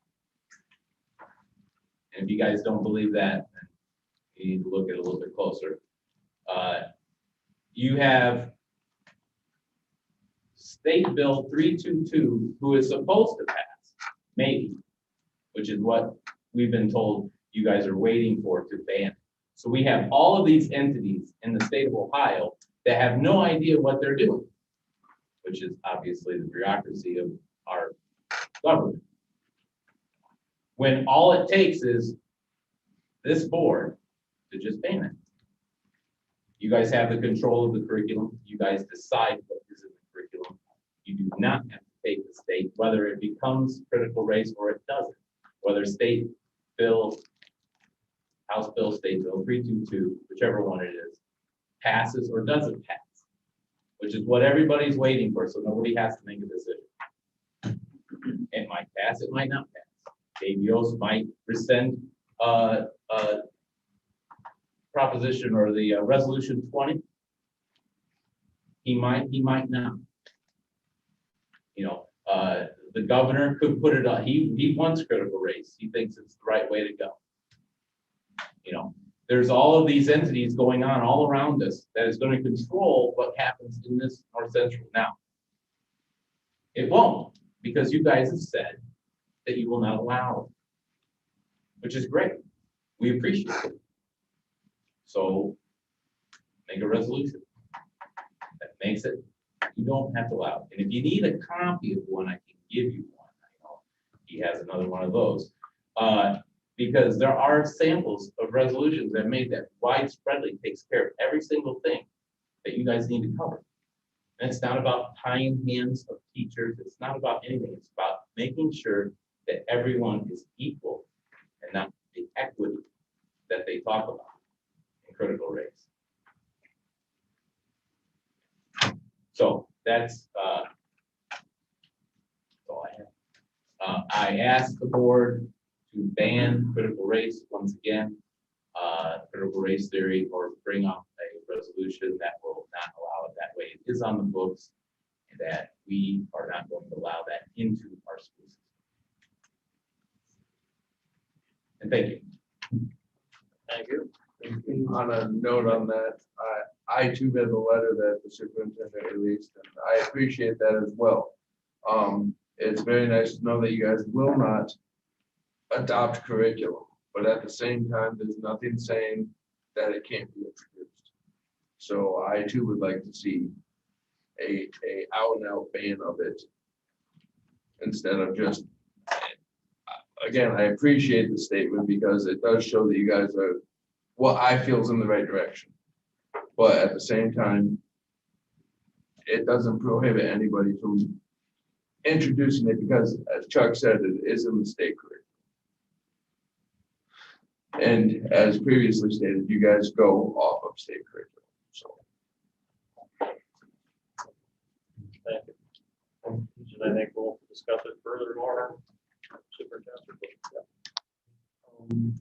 And if you guys don't believe that, you need to look at it a little bit closer. You have State Bill 322, who is supposed to pass, maybe, which is what we've been told you guys are waiting for to ban. So we have all of these entities in the state of Ohio that have no idea what they're doing, which is obviously the bureaucracy of our government. When all it takes is this board to just ban it. You guys have the control of the curriculum. You guys decide what is in the curriculum. You do not have to take the state, whether it becomes critical race or it doesn't. Whether state bill, House Bill, State Bill 322, whichever one it is, passes or doesn't pass, which is what everybody's waiting for, so nobody has to make a decision. It might pass, it might not pass. Dave Yost might rescind proposition or the resolution 20. He might not. You know, the governor could put it on. He wants critical race. He thinks it's the right way to go. You know, there's all of these entities going on all around us that is going to control what happens in this North Central now. It won't, because you guys have said that you will not allow it, which is great. We appreciate it. So make a resolution that makes it, you don't have to allow it. And if you need a copy of one, I can give you one. I know he has another one of those. Because there are samples of resolutions that made that widespreadly takes care of every single thing that you guys need to cover. And it's not about tying hands of teachers. It's not about anything. It's about making sure that everyone is equal and not the equity that they talk about in critical race. So that's all I have. I asked the board to ban critical race once again, critical race theory, or bring up a resolution that will not allow it that way. It is on the books, and that we are not going to allow that into our school system. And thank you. Thank you. On a note on that, I too read the letter that the superintendent released, and I appreciate that as well. It's very nice to know that you guys will not adopt curriculum, but at the same time, there's nothing saying that it can't be introduced. So I too would like to see a out and out ban of it instead of just, again, I appreciate the statement because it does show that you guys are what I feel is in the right direction. But at the same time, it doesn't prohibit anybody from introducing it because, as Chuck said, it is in the state curriculum. And as previously stated, you guys go off of state curriculum. So Thank you. I think we'll discuss it further more. Superintendent.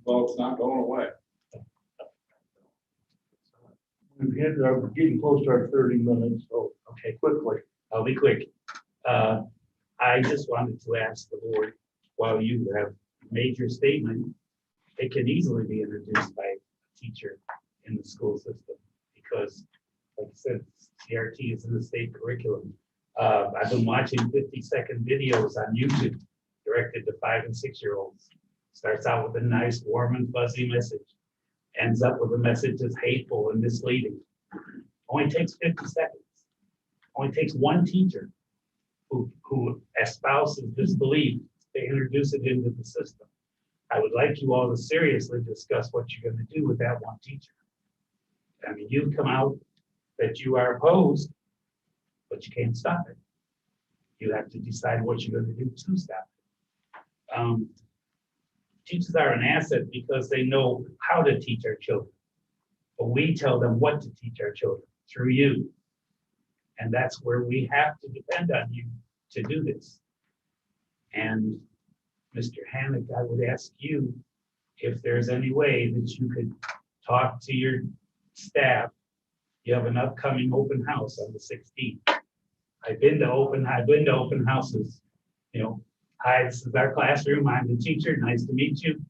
Well, it's not going away. We've hit, we're getting close to our 30 minutes, so, okay, quickly, I'll be quick. I just wanted to ask the board, while you have made your statement, it can easily be introduced by a teacher in the school system, because, like I said, CRT is in the state curriculum. I've been watching 50-second videos on YouTube directed to 5- and 6-year-olds. Starts out with a nice, warm and fuzzy message, ends up with a message that's hateful and misleading. Only takes 50 seconds. Only takes one teacher who espouses this belief to introduce it into the system. I would like you all to seriously discuss what you're going to do with that one teacher. I mean, you've come out that you are opposed, but you can't stop it. You have to decide what you're going to do to stop it. Teachers are an asset because they know how to teach our children. But we tell them what to teach our children through you. And that's where we have to depend on you to do this. And Mr. Hannick, I would ask you if there's any way that you could talk to your staff. You have an upcoming open house on the 16th. I've been to open houses, you know. Hi, this is our classroom. I'm the teacher. Nice to meet you.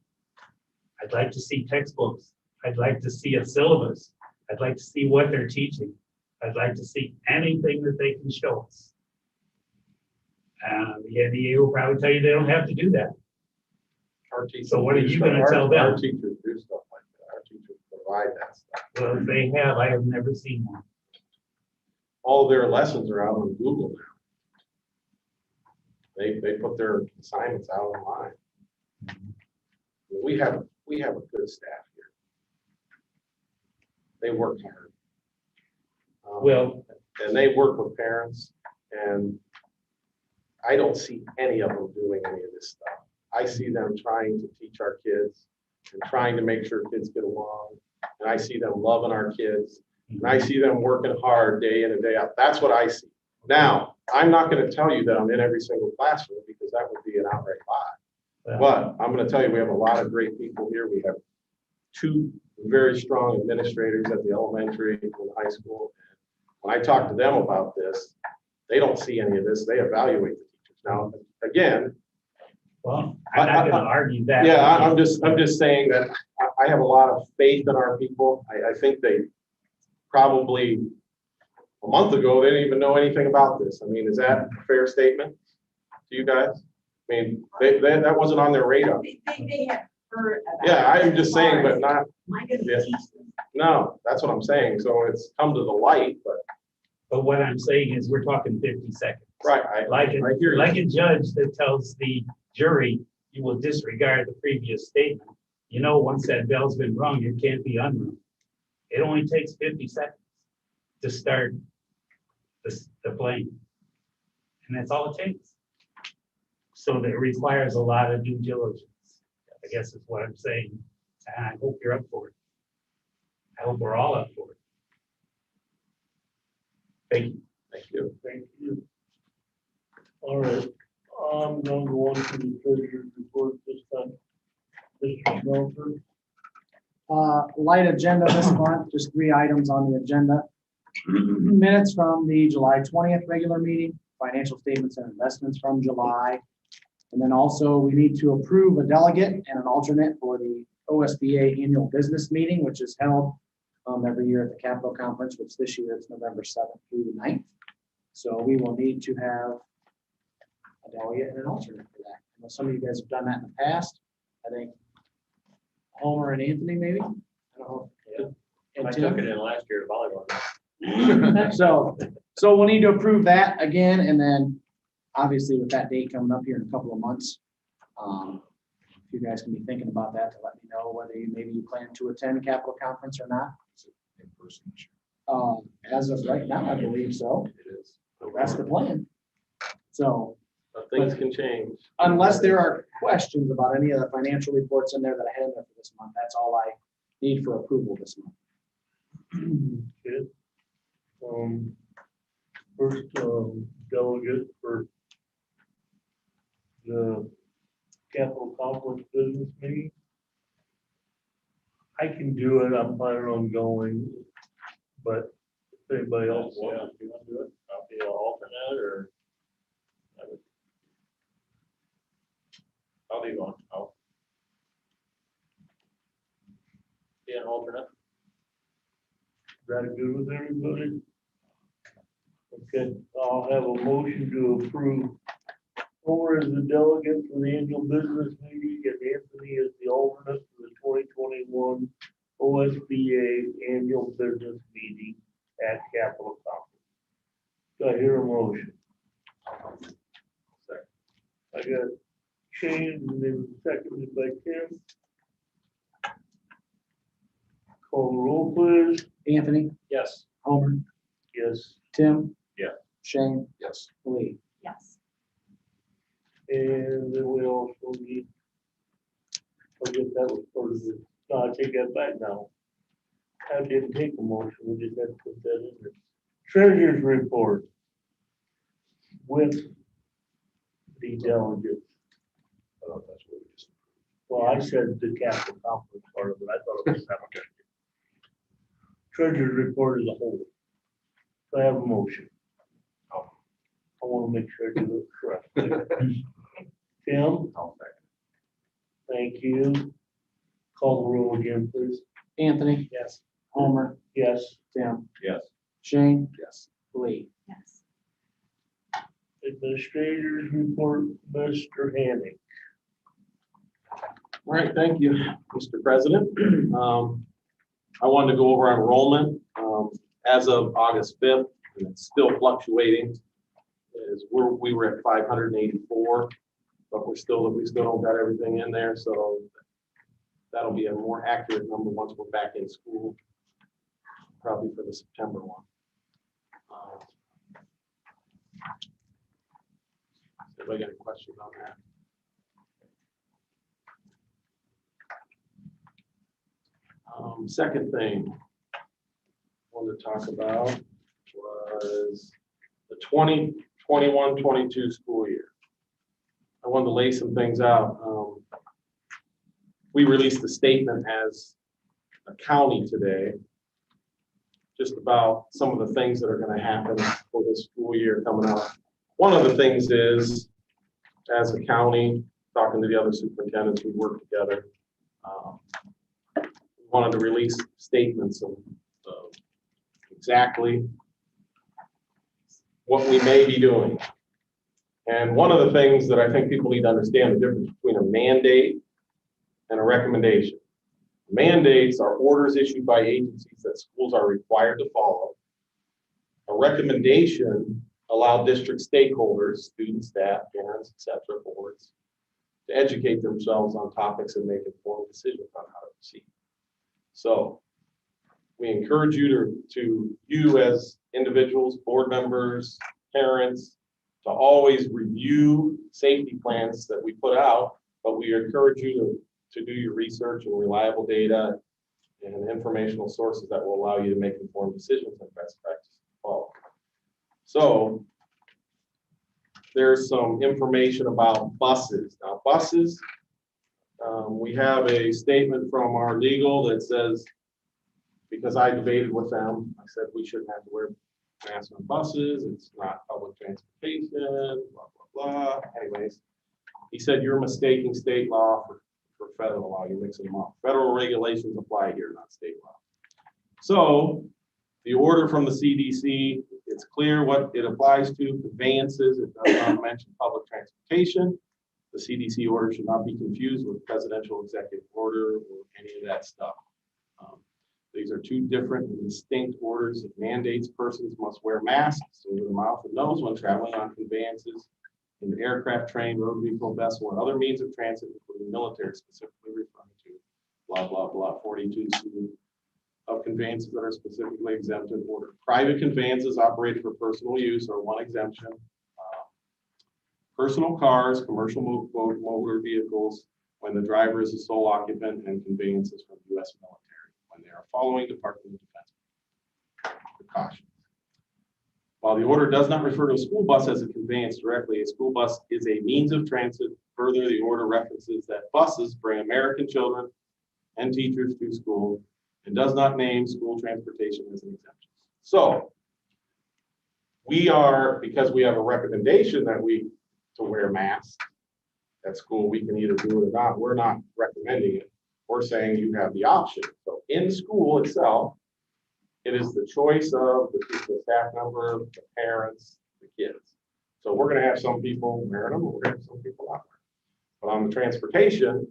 I'd like to see textbooks. I'd like to see a syllabus. I'd like to see what they're teaching. I'd like to see anything that they can show us. The NEA will probably tell you they don't have to do that. Our teachers So what are do you stuff. gonna tell them? Our teachers do stuff like that. Our teachers provide that stuff. Well, if they have, I have never seen one. All their lessons are out on Google now. They put their assignments out online. We have a good staff here. They work hard. Well, And they work with parents, and I don't see any of them doing any of this stuff. I see them trying to teach our kids and trying to make sure kids get along. And I see them loving our kids. And I see them working hard day in and day out. That's what I see. Now, I'm not going to tell you that I'm in every single classroom because that would be an outright lie. But I'm going to tell you, we have a lot of great people here. We have 2 very strong administrators at the elementary and the high school. When I talk to them about this, they don't see any of this. They evaluate the teachers. Now, again, well, I'm not going to argue that. yeah, I'm just saying that I have a lot of faith in our people. I think they probably a month ago, they didn't even know anything about this. I mean, is that a fair statement to you guys? I mean, that wasn't on their radar. They have heard about. Yeah, I'm just saying, but not, Am I gonna yeah. teach them? no, that's what I'm saying. So it's come to the light, But what I'm saying is we're talking 50 seconds. right, Like I hear you. like a judge that tells the jury, you will disregard the previous statement. You know, once that bell's been rung, it can't be unrung. It only takes 50 seconds to start the plane. And that's all it takes. So that requires a lot of due diligence, I guess is what I'm saying. And I hope you're up for it. I hope we're all up for it. Thank you. Thank you. Thank you. All right, I'm going to go on to the treasurer's report this time. Mr. Smelter, Light agenda this month, just 3 items on the agenda. Minutes from the July 20th regular meeting, financial statements and investments from July. And then also we need to approve a delegate and an alternate for the OSBA annual business meeting, which is held every year at the Capitol Conference, which this year is November 7th through the 9th. So we will need to have a delegate and an alternate for that. I know some of you guys have done that in the past. I think Homer and Anthony, maybe? I don't know. And I Tim? took it in last year at volleyball. So we'll need to approve that again, and then obviously with that date coming up here in a couple of months. If you guys can be thinking about that, to let me know whether maybe you plan to attend Capitol Conference or not. In person this year. As of right now, I believe so. It is. That's the plan. So But things can change. unless there are questions about any of the financial reports in there that I had in there for this month, that's all I need for approval this month. okay. First, delegate for the Capitol Conference business meeting. I can do it, I'm planning on going, but if anybody else Yeah, wants. if you want to do it, I'll be an alternate or. I'll be going. I'll be an alternate. Is that good with everybody? Okay, I'll have a motion to approve Homer as the delegate for the annual business meeting and Anthony as the alternate for the 2021 OSBA annual business meeting at Capitol Conference. Do I hear a motion? I got Shane and then seconded by Tim. Call the roll, please. Anthony, Yes. Homer, Yes. Tim? Yeah. Shane? Yes. Lee? Yes. And then we also need, I guess that was part of the, no, I take that back now. I didn't take a motion, we just had to put that in there. Treasurer's report with the delegates. I thought that's what we just. Well, I said the Capitol Conference part of it, I thought it was that. Treasurer's report as a whole. Do I have a motion? I want to make sure I do it correctly. Tim? Thank you. Call the roll again, please. Anthony? Yes. Homer? Yes. Tim? Yes. Shane? Yes. Lee? Yes. Administrators report, Mr. Hanning. All right, thank you, Mr. President. I wanted to go over our enrollment as of August 5th, and it's still fluctuating. We were at 584, but we still don't got everything in there, so that'll be a more accurate number once we're back in school, probably for the September one. Anybody got any questions on that? Second thing I wanted to talk about was the 2021-22 school year. I wanted to lay some things out. We released a statement as a county today, just about some of the things that are going to happen for this school year coming up. One of the things is, as a county, talking to the other superintendents, we work together. Wanted to release statements of exactly what we may be doing. And one of the things that I think people need to understand the difference between a mandate and a recommendation. Mandates are orders issued by agencies that schools are required to follow. A recommendation allows district stakeholders, students, staff, parents, etc., boards, to educate themselves on topics and make informed decisions on how to proceed. So we encourage you as individuals, board members, parents, to always review safety plans that we put out, but we encourage you to do your research and reliable data and informational sources that will allow you to make informed decisions and best practices to follow. So there's some information about buses. Now, buses, we have a statement from our legal that says, because I debated with them, I said we shouldn't have to wear masks on buses, it's not public transportation, blah, blah, blah. Anyways, he said, you're mistaking state law for federal law, you're mixing them up. Federal regulations apply here, not state law. So the order from the CDC, it's clear what it applies to, conveyances, it does not mention public transportation. The CDC order should not be confused with presidential executive order or any of that stuff. These are two different and distinct orders. It mandates persons must wear masks over the mouth and nose when traveling on conveyances in the aircraft, train, road vehicle, vessel, and other means of transit, including military, specifically referring to blah, blah, blah, 42 of conveyances that are specifically exempted order. Private conveyances operated for personal use are one exemption. Personal cars, commercial motor vehicles, when the driver is a sole occupant, and conveyances from U.S. military when they are following Department of Defense precautions. While the order does not refer to a school bus as a conveyance directly, a school bus is a means of transit. Further, the order references that buses bring American children and teachers to school and does not name school transportation as an exemption. So we are, because we have a recommendation that to wear masks at school, we can either do it or not. We're not recommending it. We're saying you have the option. So in school itself, it is the choice of the staff member, the parents, the kids. So we're going to have some people wearing them, we're going to have some people not wearing them. But on the transportation,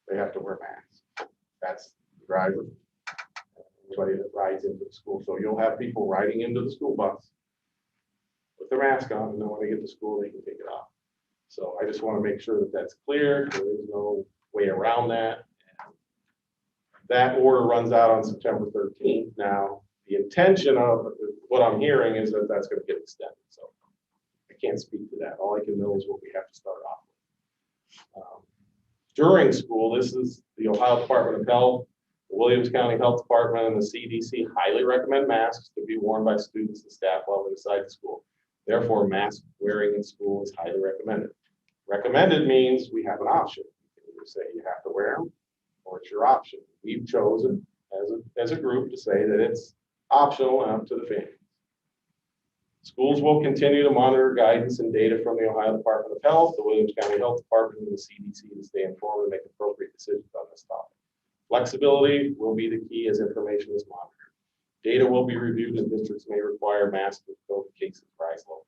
they have to wear masks. That's the driver, anybody that rides into the school. So you'll have people riding into the school bus with their mask on, and then when they get to school, they can take it off. So I just want to make sure that that's clear. There is no way around that. And that order runs out on September 13th. Now, the intention of what I'm hearing is that that's going to get extended. So I can't speak to that. All I can know is what we have to start off with. During school, this is the Ohio Department of Health, the Williams County Health Department, and the CDC highly recommend masks to be worn by students and staff while inside the school. Therefore, mask wearing in school is highly recommended. Recommended means we have an option. You can either say you have to wear them, or it's your option. We've chosen as a group to say that it's optional and up to the family. Schools will continue to monitor guidance and data from the Ohio Department of Health, the Williams County Health Department, and the CDC to stay informed and make appropriate decisions on this topic. Flexibility will be the key as information is monitored. Data will be reviewed and districts may require masks if COVID cases rise locally.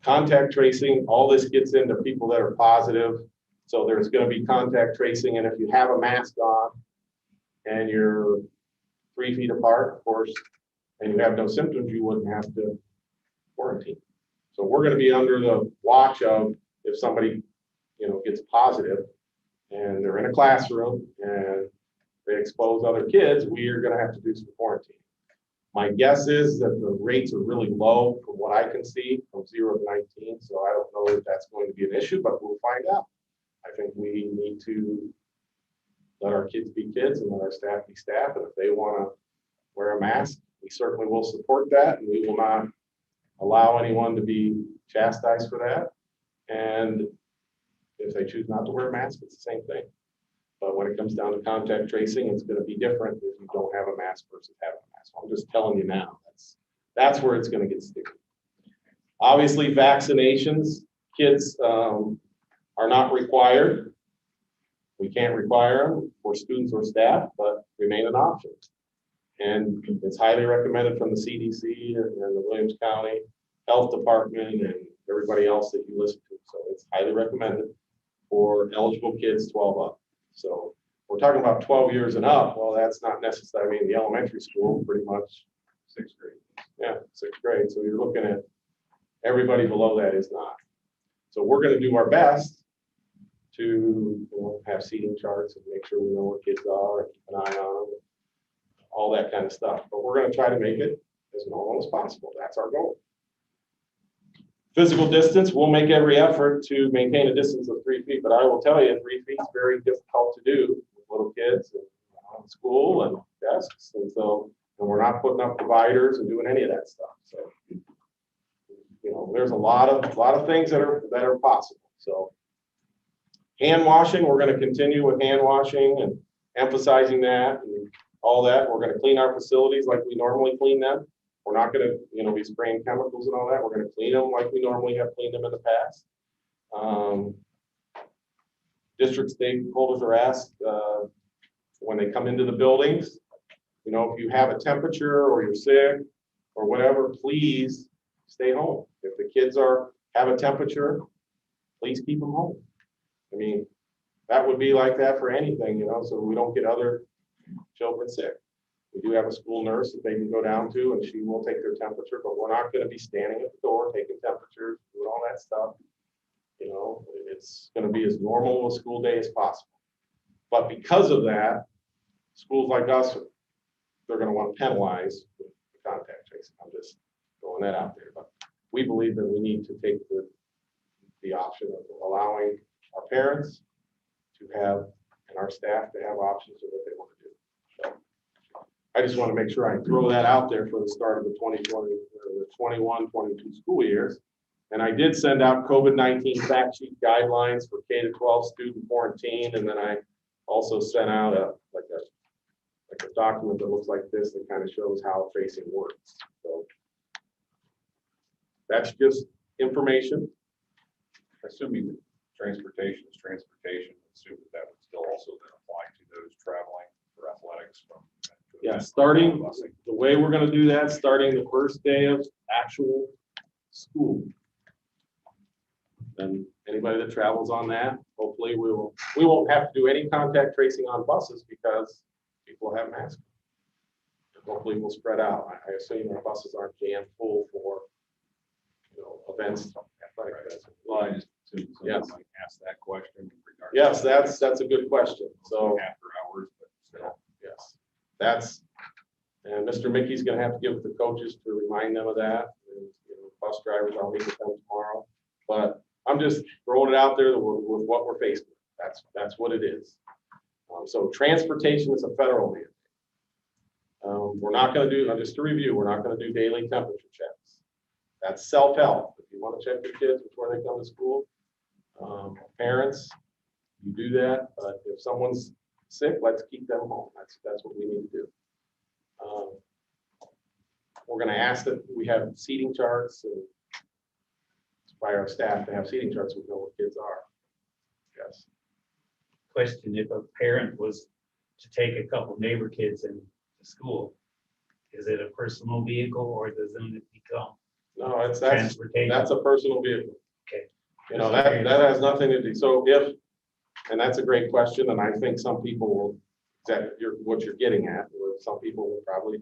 Contact tracing, all this gets into people that are positive. So there's going to be contact tracing, and if you have a mask on and you're 3 feet apart, of course, and you have no symptoms, you wouldn't have to quarantine. So we're going to be under the watch of if somebody, gets positive and they're in a classroom and they expose other kids, we are going to have to do some quarantine. My guess is that the rates are really low from what I can see, from 0 to 19. So I don't know if that's going to be an issue, but we'll find out. I think we need to let our kids be kids and let our staff be staff. And if they want to wear a mask, we certainly will support that. And we will not allow anyone to be chastised for that. And if they choose not to wear a mask, it's the same thing. But when it comes down to contact tracing, it's going to be different if you don't have a mask versus having a mask. I'm just telling you now, that's where it's going to get sticky. Obviously, vaccinations, kids are not required. We can't require them for students or staff, but remain an option. And it's highly recommended from the CDC and the Williams County Health Department and everybody else that you listen to. So it's highly recommended for eligible kids 12 up. So we're talking about 12 years and up. Well, that's not necessarily in the elementary school, pretty much 6th grade. Yeah, 6th grade. So you're looking at everybody below that is not. So we're going to do our best to have seating charts and make sure we know where kids are and keep an eye on them, all that kind of stuff. But we're going to try to make it as normal as possible. That's our goal. Physical distance, we'll make every effort to maintain a distance of 3 feet, but I will tell you 3 feet is very difficult to do with little kids and school and desks. And so we're not putting up dividers and doing any of that stuff. So there's a lot of things that are possible, so. Hand washing, we're gonna continue with hand washing and emphasizing that and all that. We're gonna clean our facilities like we normally clean them. We're not gonna, be spraying chemicals and all that. We're gonna clean them like we normally have cleaned them in the past. District stakeholders are asked, when they come into the buildings, if you have a temperature or you're sick or whatever, please stay home. If the kids have a temperature, please keep them home. I mean, that would be like that for anything, so we don't get other children sick. We do have a school nurse that they can go down to and she will take their temperature, but we're not going to be standing at the door taking temperatures, doing all that stuff. It's going to be as normal a school day as possible. But because of that, schools like us, they're going to want to penalize with contact tracing. I'm just throwing that out there. But we believe that we need to take the option of allowing our parents to have, and our staff to have options of what they want to do. So I just want to make sure I throw that out there for the start of the 2020, or the 21-22 school years. And I did send out COVID-19 fact sheet guidelines for K-12 student quarantine, and then I also sent out a document that looks like this that kind of shows how tracing works. So that's just information. Assuming that transportation is transportation, assume that would still also then apply to those traveling for athletics from. Yeah, starting, the way we're gonna do that, starting the first day of actual school. Then anybody that travels on that, hopefully we won't have to do any contact tracing on buses because people have masks. And hopefully we'll spread out. I assume our buses aren't jammed full for, events. Athletic events. Well, I just assumed Yes. somebody might ask that question. regarding- Yes, that's a good question. So, After hours, but still. yes, and Mr. Mickey's gonna have to give the coaches to remind them of that. And, bus drivers, I'll meet with them tomorrow. But I'm just throwing it out there with what we're faced with. That's what it is. So transportation is a federal mandate. We're not gonna do, just to review, we're not gonna do daily temperature checks. That's self-help. If you wanna check your kids before they come to school, parents, you do that. But if someone's sick, let's keep them home. That's what we need to do. We're gonna ask that we have seating charts and by our staff to have seating charts, so we know what kids are. Yes. Question, if a parent was to take a couple neighbor kids into school, is it a personal vehicle or does it become No, that's transportation? a personal vehicle. Okay. That has nothing to do. So and that's a great question, and I think some people will, what you're getting at, where some people will probably,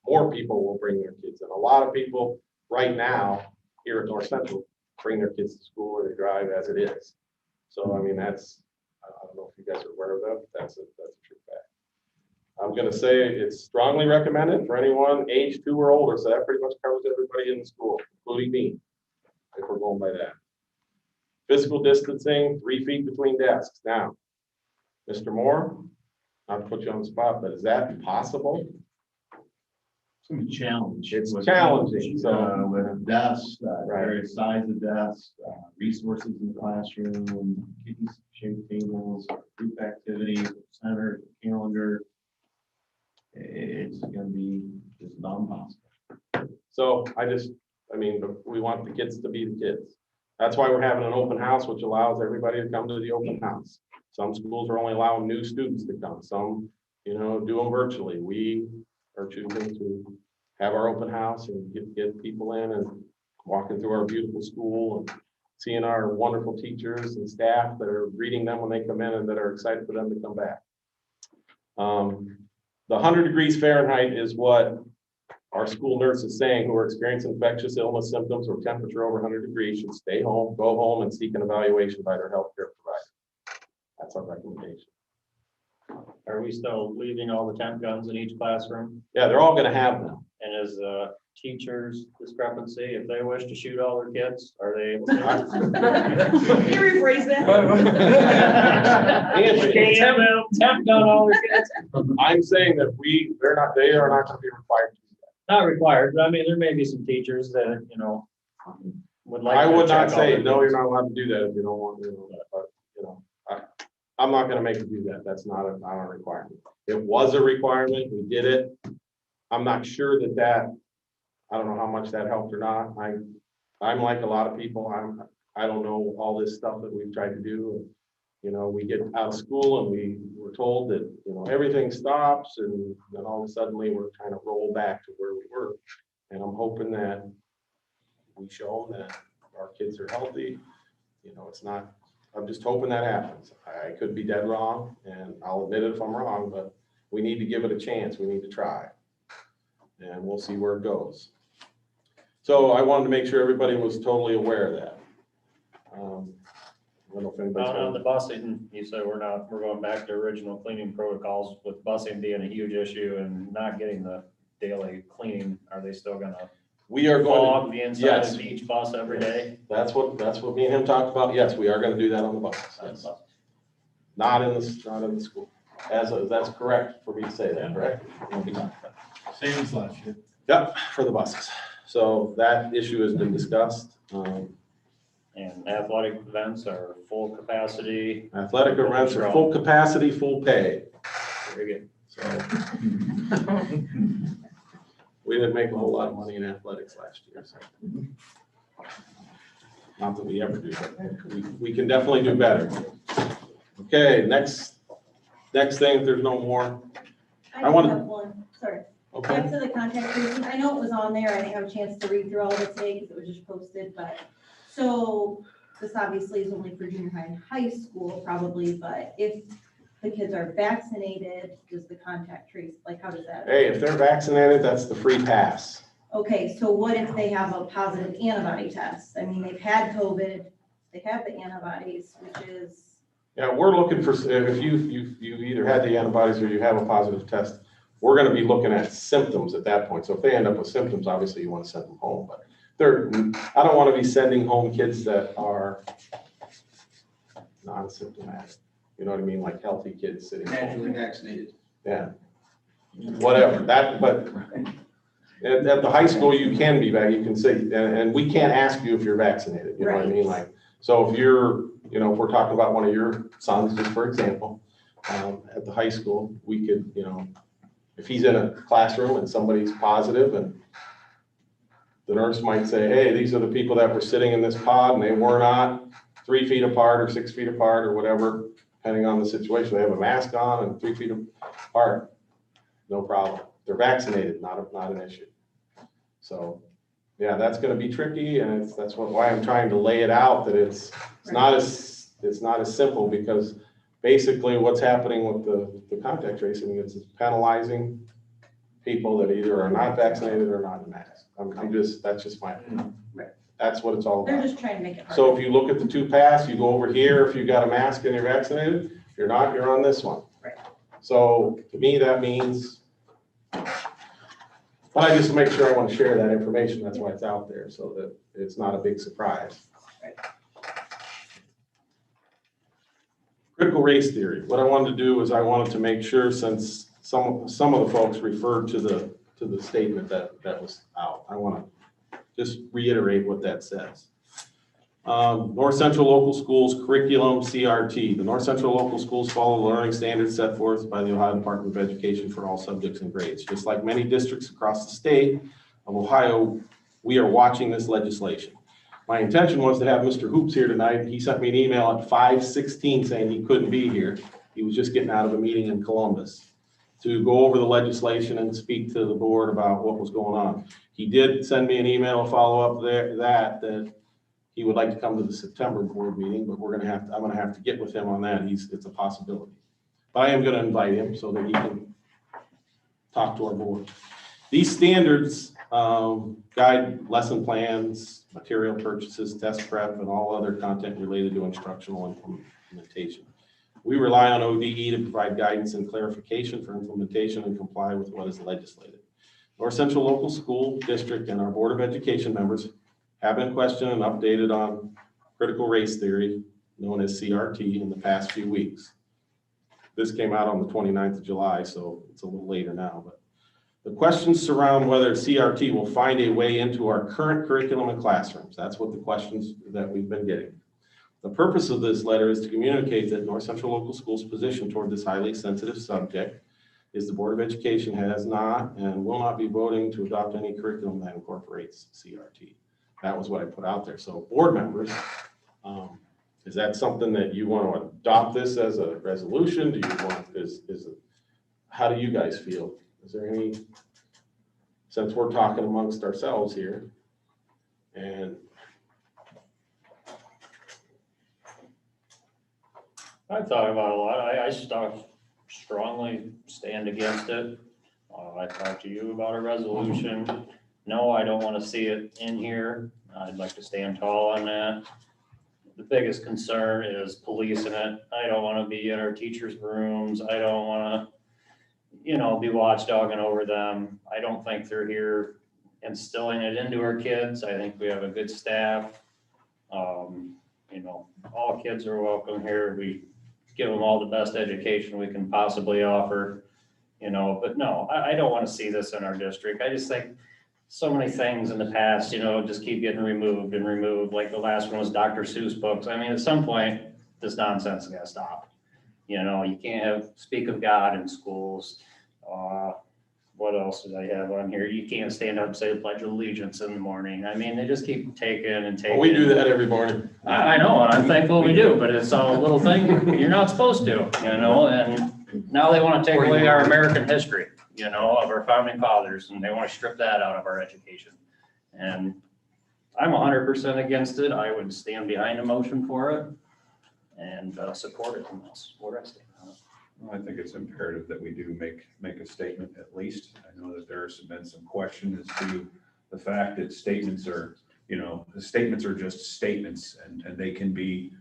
more people will bring their kids in. A lot of people right now here at North Central bring their kids to school or they drive as it is. So, I mean, I don't know if you guys are aware of that, but that's a true fact. I'm gonna say it's strongly recommended for anyone age 2 or older, so that pretty much covers everybody in the school, including me, if we're going by that. Physical distancing, 3 feet between desks. Now, Mr. Moore, not to put you on the spot, but is that possible? It's gonna be challenging. It's challenging, so- With desks, Right. various size of desks, resources in the classroom, kids shaped tables, group activities, center, calendar. It's gonna be just not possible. So we want the kids to be the kids. That's why we're having an open house, which allows everybody to come to the open house. Some schools are only allowing new students to come. Some, do them virtually. We are choosing to have our open house and get people in and walking through our beautiful school and seeing our wonderful teachers and staff that are greeting them when they come in and that are excited for them to come back. The 100 degrees Fahrenheit is what our school nurse is saying, who are experiencing infectious illness symptoms or temperature over 100 degrees should stay home, go home and seek an evaluation by their healthcare provider. That's our recommendation. Are we still leaving all the temp guns in each classroom? Yeah, they're all gonna have them. And is teachers discrepancy, if they wish to shoot all their kids, are they able to? Can you rephrase that? Temp gun all their kids? I'm saying that they are not gonna be required to do that. Not required, but I mean, there may be some teachers that, would like. I to would not check all say, the no, you're things. not allowed to do that if you don't want, but, I'm not gonna make you do that. That's not a requirement. It was a requirement. We did it. I'm not sure that, I don't know how much that helped or not. I'm like a lot of people. I don't know all this stuff that we've tried to do. We get out of school and we were told that, everything stops and then all of a sudden we're kind of roll back to where we were. And I'm hoping that we show them that our kids are healthy. It's not, I'm just hoping that happens. I could be dead wrong and I'll admit it if I'm wrong, but we need to give it a chance. We need to try. And we'll see where it goes. So I wanted to make sure everybody was totally aware of that. I don't know if anybody's On the got. busing, you said we're going back to original cleaning protocols with busing being a huge issue and not getting the daily cleaning. Are they still gonna We are going fog the inside yes. of each bus every day? That's what me and him talked about. Yes, we are gonna do that on the buses. Yes. Not in the school. That's correct for me to say that, correct? Same as last year. Yep, for the buses. So that issue has been discussed. And athletic events are full capacity. Athletic events are full capacity, full pay. Very good. So we didn't make a whole lot of money in athletics last year. So. Not that we ever do, but we can definitely do better. Okay, next thing, if there's no more. I wanna- have one, sorry. Okay. Back to the contact tracing, I know it was on there, I didn't have a chance to read through all of it today because it was just posted, but, so, this obviously is only for junior high and high school probably, but if the kids are vaccinated, does the contact trace, like, how does that? Hey, if they're vaccinated, that's the free pass. Okay, so what if they have a positive antibody test? I mean, they've had COVID, they have the antibodies, which is, Yeah, we're looking for, if you either had the antibodies or you have a positive test, we're gonna be looking at symptoms at that point. So if they end up with symptoms, obviously you wanna send them home, but I don't wanna be sending home kids that are non-symptomatic. You know what I mean? Like healthy kids sitting home. Naturally vaccinated. Yeah. Whatever, but at the high school, you can be back, you can say, and we can't ask you if you're vaccinated, you know what I mean? Like, so if you're, if we're talking about one of your sons, just for example, at the high school, we could, if he's in a classroom and somebody's positive and the nurse might say, hey, these are the people that were sitting in this pod and they were not 3 feet apart or 6 feet apart or whatever, depending on the situation. They have a mask on and 3 feet apart, no problem. They're vaccinated, not an issue. So, yeah, that's gonna be tricky and that's why I'm trying to lay it out that it's not as simple because basically what's happening with the contact tracing is it's penalizing people that either are not vaccinated or not in mask. That's just my opinion. That's what it's all they're about. just trying to make it hard. So if you look at the 2 pass, you go over here, if you got a mask and you're vaccinated, if you're not, you're on this one. Right. So to me, that means, but I just make sure I want to share that information. That's why it's out there so that it's not a big surprise. Right. Critical race theory. What I wanted to do is I wanted to make sure, since some of the folks referred to the statement that was out, I want to just reiterate what that says. North Central Local Schools Curriculum CRT. The North Central Local Schools follow the learning standards set forth by the Ohio Department of Education for all subjects and grades. Just like many districts across the state of Ohio, we are watching this legislation. My intention was to have Mr. Hoops here tonight. He sent me an email at 5:16 saying he couldn't be here. He was just getting out of a meeting in Columbus to go over the legislation and speak to the board about what was going on. He did send me an email, a follow-up there, that he would like to come to the September board meeting, but I'm gonna have to get with him on that. It's a possibility. But I am gonna invite him so that he can talk to our board. These standards guide lesson plans, material purchases, test prep, and all other content related to instructional implementation. We rely on ODE to provide guidance and clarification for implementation and comply with what is legislated. North Central Local School District and our Board of Education members have been questioned and updated on critical race theory, known as CRT, in the past few weeks. This came out on the 29th of July, so it's a little later now, but The questions surround whether CRT will find a way into our current curriculum and classrooms. That's what the questions that we've been getting. The purpose of this letter is to communicate that North Central Local Schools' position toward this highly sensitive subject is the Board of Education has not and will not be voting to adopt any curriculum that incorporates CRT. That was what I put out there. So board members, is that something that you want to adopt this as a resolution? Do you want, how do you guys feel? Is there any, since we're talking amongst ourselves here, and I've thought about it a lot. I strongly stand against it. I talked to you about a resolution. No, I don't want to see it in here. I'd like to stand tall on that. The biggest concern is policing it. I don't want to be in our teachers' rooms. I don't want to, be watchdogging over them. I don't think they're here instilling it into our kids. I think we have a good staff. All kids are welcome here. We give them all the best education we can possibly offer, but no, I don't want to see this in our district. I just think so many things in the past, just keep getting removed and removed. Like the last one was Dr. Seuss books. I mean, at some point, this nonsense is gonna stop. You can't speak of God in schools. What else did I have on here? You can't stand up and say the Pledge of Allegiance in the morning. I mean, they just keep taking and taking. we do that every morning. I know, and I'm thankful we do, but it's a little thing you're not supposed to, and now they want to take away our American history, of our founding fathers, and they want to strip that out of our education. And I'm 100% against it. I would stand behind a motion for it and support it, and that's where I stand on it. Well, I think it's imperative that we do make a statement at least. I know that there's been some question as to the fact that statements are, the statements are just statements and they can be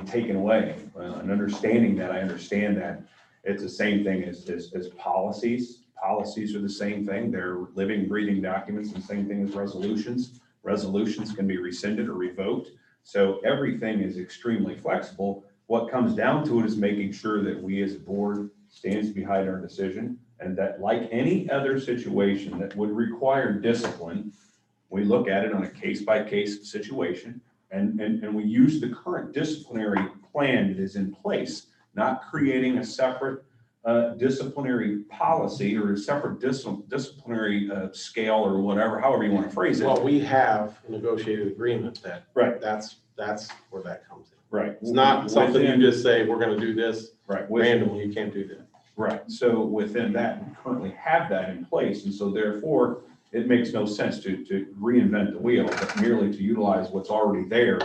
taken away. And understanding that, I understand that it's the same thing as policies. Policies are the same thing. They're living, breathing documents, and same thing as resolutions. Resolutions can be rescinded or revoked. So everything is extremely flexible. What comes down to it is making sure that we as a board stands behind our decision, and that like any other situation that would require discipline, we look at it on a case-by-case situation and we use the current disciplinary plan that is in place, not creating a separate disciplinary policy or a separate disciplinary scale or whatever, however you want to phrase it. Well, we have a negotiated agreement that. Right. That's where that comes in. Right. It's not something you just say, we're gonna do this Right. randomly, you can't do that. Right, so within that, we currently have that in place, and so therefore, it makes no sense to reinvent the wheel, but merely to utilize what's already there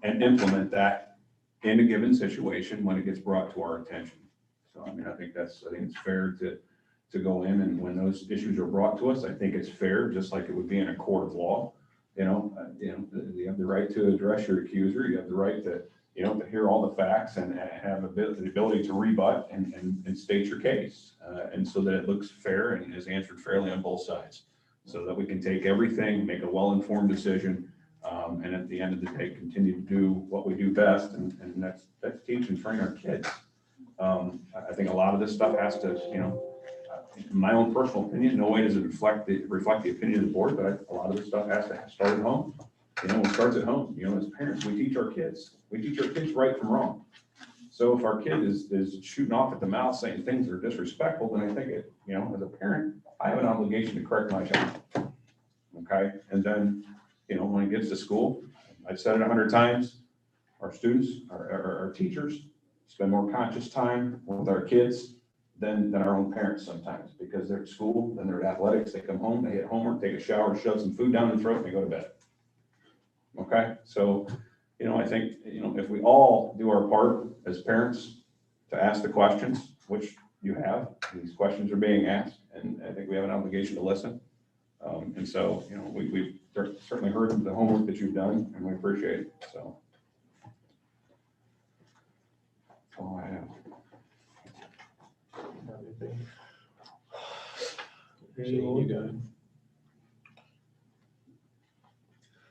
and implement that in a given situation when it gets brought to our attention. So, I think it's fair to go in, and when those issues are brought to us, I think it's fair, just like it would be in a court of law. You have the right to address your accuser, you have the right to hear all the facts and have the ability to rebut and state your case. And so that it looks fair and is answered fairly on both sides. So that we can take everything, make a well-informed decision, and at the end of the day, continue to do what we do best, and that's teach and train our kids. I think a lot of this stuff has to, in my own personal opinion, no way does it reflect the opinion of the board, but a lot of this stuff has to start at home. It starts at home. As parents, we teach our kids. We teach our kids right from wrong. So if our kid is shooting off at the mouth saying things that are disrespectful, then I think as a parent, I have an obligation to correct my child. Okay, and then when it gets to school, I've said it 100 times. Our students, our teachers, spend more conscious time with our kids than our own parents sometimes, because they're at school, then they're at athletics, they come home, they hit homework, take a shower, shove some food down their throat, and they go to bed. Okay, so, I think, if we all do our part as parents to ask the questions, which you have, these questions are being asked, and I think we have an obligation to listen. And so, we've certainly heard the homework that you've done, and we appreciate it, so. That's all I have. You got it.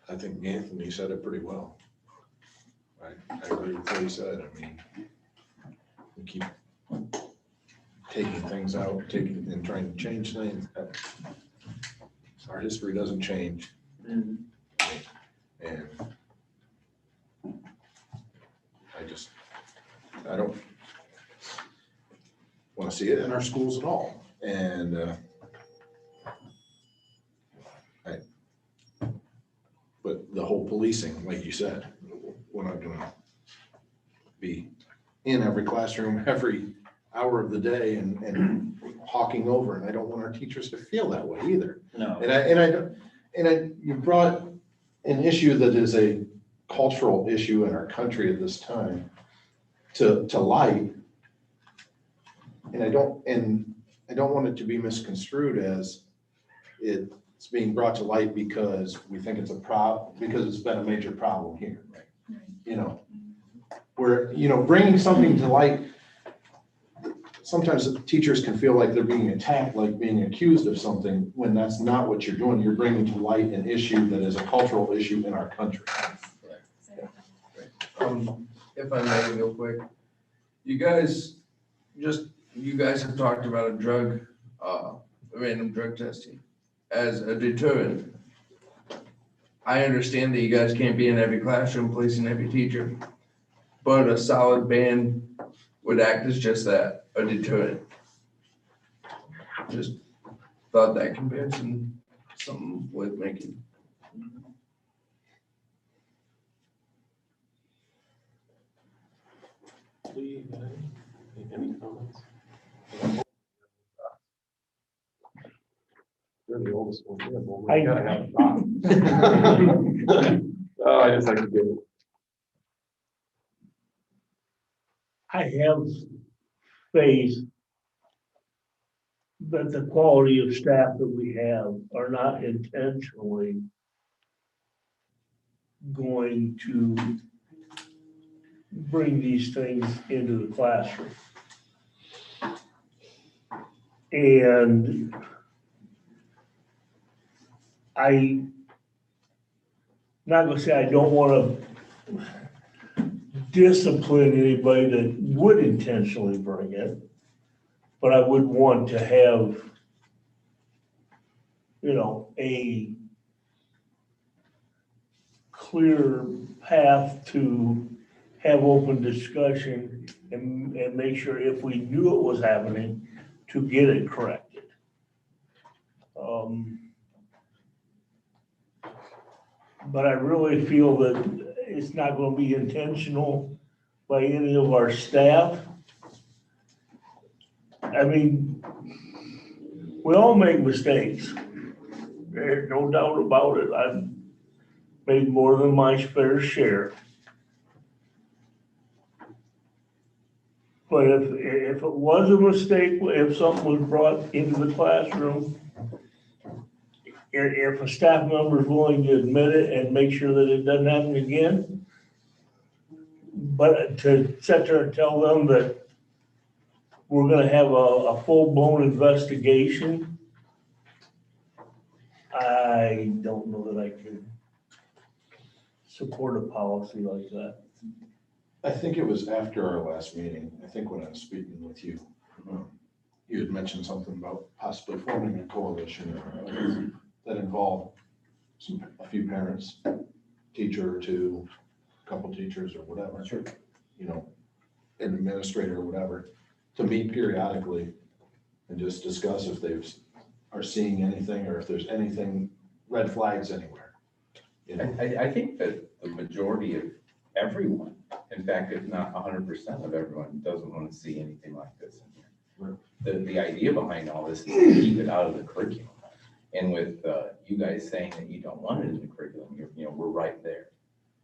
I think Anthony said it pretty well. I agree with what he said. We keep taking things out, and trying to change things. Our history doesn't change. And I don't want to see it in our schools at all. And but the whole policing, like you said, we're not gonna be in every classroom, every hour of the day and hawking over. And I don't want our teachers to feel that way either. No. You brought an issue that is a cultural issue in our country at this time to light. And I don't want it to be misconstrued as it's being brought to light because we think it's because it's been a major problem here. You know, where, bringing something to light, sometimes teachers can feel like they're being attacked, like being accused of something, when that's not what you're doing. You're bringing to light an issue that is a cultural issue in our country. If I may, real quick, you guys have talked about random drug testing as a deterrent. I understand that you guys can't be in every classroom, policing every teacher, but a solid ban would act as just that, a deterrent. Just thought that comparison, something worth making. Any comments? You're the oldest one here, but we gotta have a thought. Oh, I just like to give it. I have faith that the quality of staff that we have are not intentionally going to bring these things into the classroom. And not gonna say I don't want to discipline anybody that would intentionally bring it, but I would want to have, a clear path to have open discussion and make sure if we knew it was happening, to get it corrected. But I really feel that it's not going to be intentional by any of our staff. I mean, we all make mistakes. There's no doubt about it. I've made more than my fair share. But if it was a mistake, if something was brought into the classroom, if a staff member is willing to admit it and make sure that it doesn't happen again, but to sit there and tell them that we're gonna have a full-blown investigation, I don't know that I can support a policy like that. I think it was after our last meeting, I think when I was speaking with you, you had mentioned something about possibly forming a coalition that involved a few parents, teacher or two, a couple teachers or whatever. Sure. An administrator or whatever, to meet periodically and just discuss if they are seeing anything or if there's anything, red flags anywhere. I think that the majority of everyone, in fact, if not 100% of everyone, doesn't want to see anything like this in here. The idea behind all this is to keep it out of the curriculum. And with you guys saying that you don't want it in the curriculum, we're right there.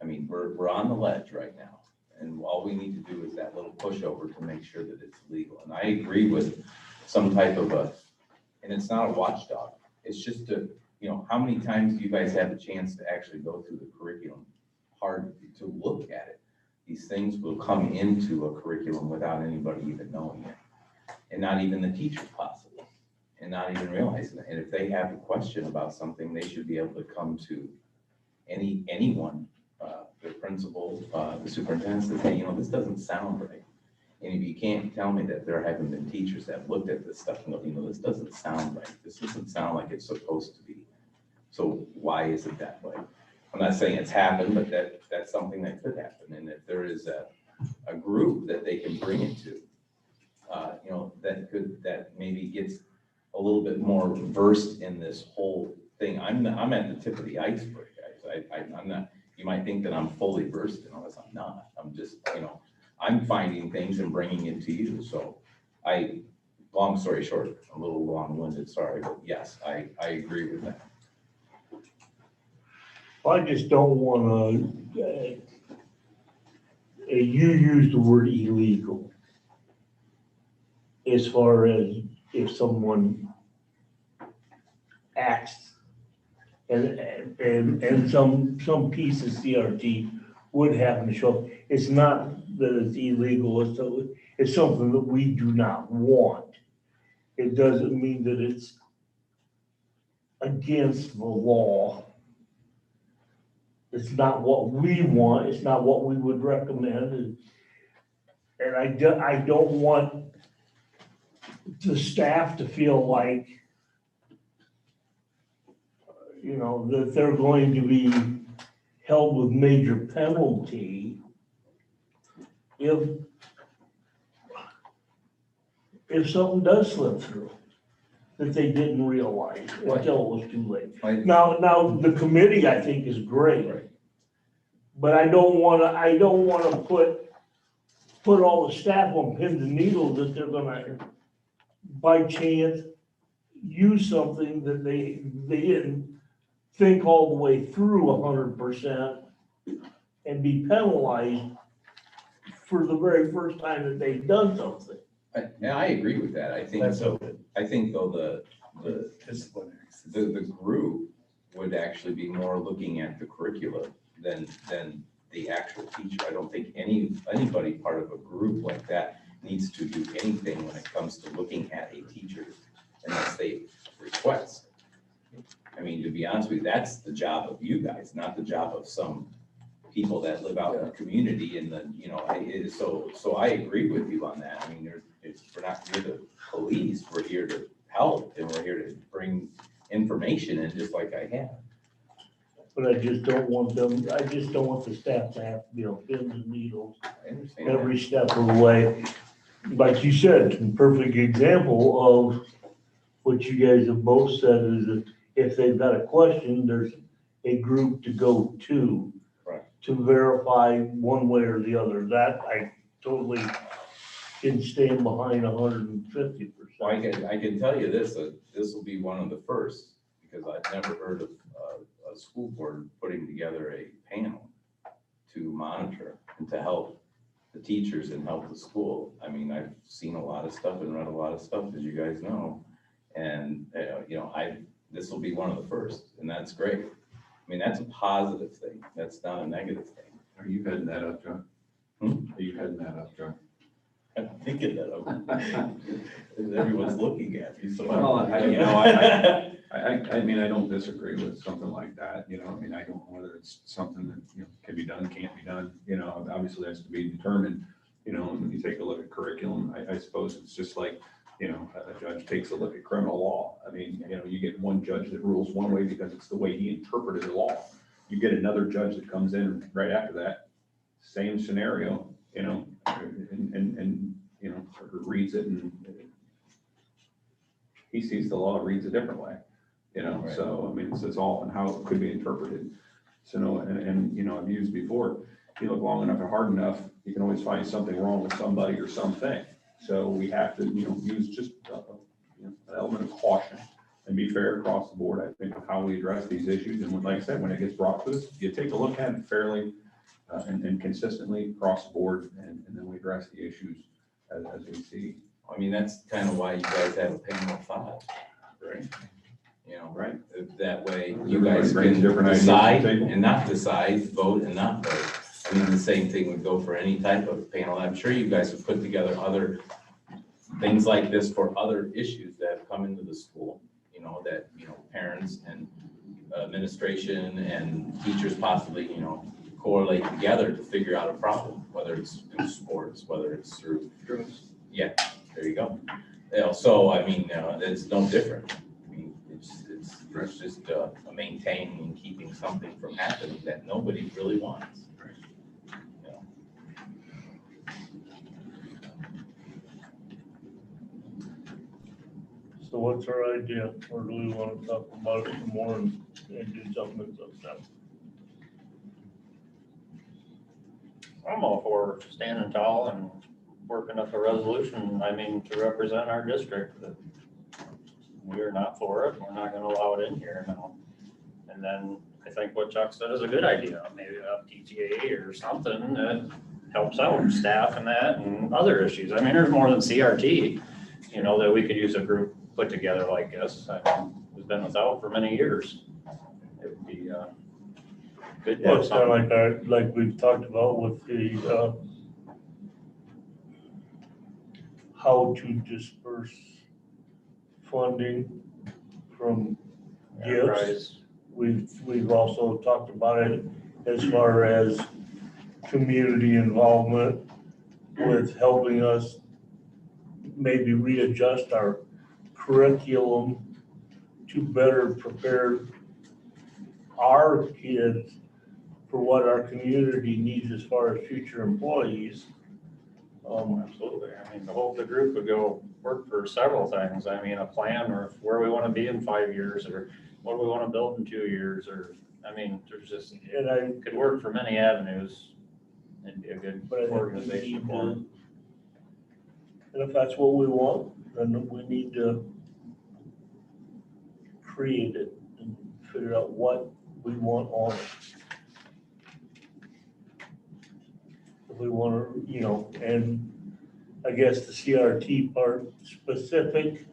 I mean, we're on the ledge right now. And all we need to do is that little pushover to make sure that it's legal. And I agree with some type of and it's not a watchdog. It's just how many times do you guys have the chance to actually go through the curriculum hard to look at it? These things will come into a curriculum without anybody even knowing it. And not even the teachers possibly, and not even realizing it. And if they have a question about something, they should be able to come to anyone, the principal, the superintendent, and say, hey, this doesn't sound right. And if you can't tell me that there haven't been teachers that looked at this stuff and go, you know, this doesn't sound right, this doesn't sound like it's supposed to be. So why is it that way? I'm not saying it's happened, but that's something that could happen. And if there is a group that they can bring it to, you know, that maybe gets a little bit more versed in this whole thing. I'm at the tip of the iceberg, guys. I'm not, you might think that I'm fully versed in all this. I'm not. I'm just, you know, I'm finding things and bringing it to you. So long story short, a little long-winded, sorry, but yes, I agree with that. I just don't wanna, you used the word illegal. As far as if someone acts, and some piece of CRT would happen to show up. It's not that it's illegal, it's something that we do not want. It doesn't mean that it's against the law. It's not what we want, it's not what we would recommend. And I don't want the staff to feel like, you know, that they're going to be held with major penalty if something does slip through that they didn't realize until it was too late. Now, the committee, I think, is great. But I don't wanna put all the staff on pins and needles that they're gonna, by chance, use something that they didn't think all the way through 100% and be penalized for the very first time that they've done something. I agree with that. I think so. I think though the group would actually be more looking at the curricula than the actual teacher. I don't think anybody part of a group like that needs to do anything when it comes to looking at a teacher unless they request. I mean, to be honest with you, that's the job of you guys, not the job of some people that live out in the community and then, you know, so I agree with you on that. I mean, we're not here to police, we're here to help and we're here to bring information in just like I have. But I just don't want the staff to have to be on pins and needles I understand. every step of the way. Like you said, a perfect example of what you guys have both said is that if they've got a question, there's a group to go to. Right. To verify one way or the other. That I totally can stand behind 150%. Well, I can tell you this, this will be one of the first, because I've never heard of a school board putting together a panel to monitor and to help the teachers and help the school. I mean, I've seen a lot of stuff and read a lot of stuff, as you guys know. And, you know, this will be one of the first, and that's great. I mean, that's a positive thing. That's not a negative thing. Are you heading that up, John? Are you heading that up, John? I'm thinking that everyone's looking at me, so. Well, You know, I mean, I don't disagree with something like that, you know, I mean, I don't know whether it's something that, you know, can be done, can't be done, you know, obviously has to be determined, you know, and when you take a look at curriculum, I suppose it's just like, you know, a judge takes a look at criminal law. I mean, you know, you get one judge that rules one way because it's the way he interpreted the law. You get another judge that comes in right after that, same scenario, you know, and you know, reads it and he sees the law, reads a different way, you know, Right. so, I mean, it's all in how it could be interpreted. So, no, and, you know, I've used before, if you look long enough and hard enough, you can always find something wrong with somebody or something. So we have to, you know, use just you know, an element of caution and be fair across the board, I think, of how we address these issues. And when, like I said, when it gets brought to us, you take a look at it fairly and consistently across the board, and then we address the issues as we see. I mean, that's kind of why you guys have a panel of 5, Right. you know, Right. that way you Everybody guys brings can different ideas to decide the table. and not decide, vote and not vote. I mean, the same thing would go for any type of panel. I'm sure you guys have put together other things like this for other issues that have come into the school, you know, that, you know, parents and administration and teachers possibly, you know, correlate together to figure out a problem, whether it's through sports, whether it's through. Yeah, there you go. You know, so I mean, it's no different. I mean, it's just maintaining and keeping something from happening that nobody really wants. You know. So what's our idea, or do we want to talk about it some more and do something in September? I'm all for standing tall and working up a resolution, I mean, to represent our district, that we are not for it, we're not gonna allow it in here now. And then I think what Chuck said is a good idea, maybe a PTA or something that helps out staff and that and other issues. I mean, there's more than CRT, you know, that we could use a group put together like this. I mean, we've been without for many years. It would be good to Well, have it's kind of something. like we've talked about with the, how to disperse funding from gifts. Enterprise. We've also talked about it as far as community involvement with helping us maybe readjust our curriculum to better prepare our kids for what our community needs as far as future employees. Absolutely. I mean, the group would go work for several things. I mean, a plan or where we want to be in 5 years, or what do we want to build in 2 years, or, I mean, there's just, And I, could work for many avenues and be a good but I think we organization need for to, them. and if that's what we want, then we need to create it and figure out what we want on it. If we want to, you know, and I guess the CRT part specific,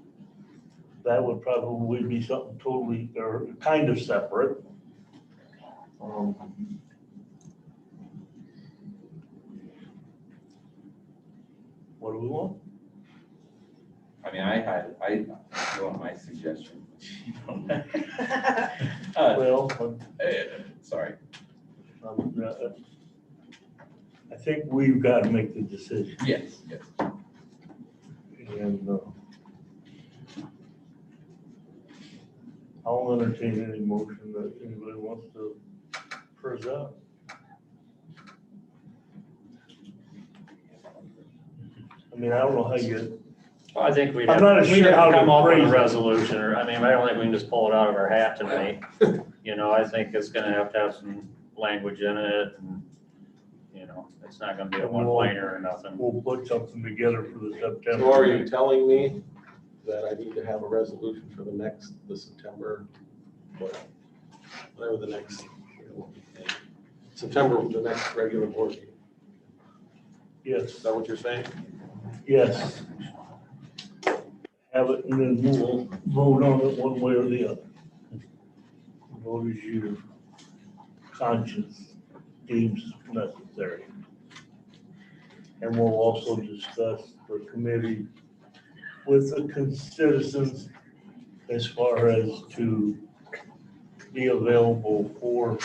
that would probably be something totally, or kind of separate. What do we want? I mean, I want my suggestion. Well, Sorry. I think we've got to make the decision. Yes, yes. And I'll entertain any motion that anybody wants to present. I mean, I don't know how you, Well, I think we'd I'm have, not we'd sure have how to to come up with phrase a it. resolution, or, I mean, I don't think we can just pull it out of our hat tonight. You know, I think it's gonna have to have some language in it, and, you know, it's not gonna be a one-liner or nothing. we'll put something together for the September. So are you telling me that I need to have a resolution for the September, whatever the next, September, the next regular board meeting? Yes, Is that what you're saying? yes. Have it and then we'll vote on it one way or the other. Vote as your conscience deems necessary. And we'll also discuss the committee with the citizens as far as to be available for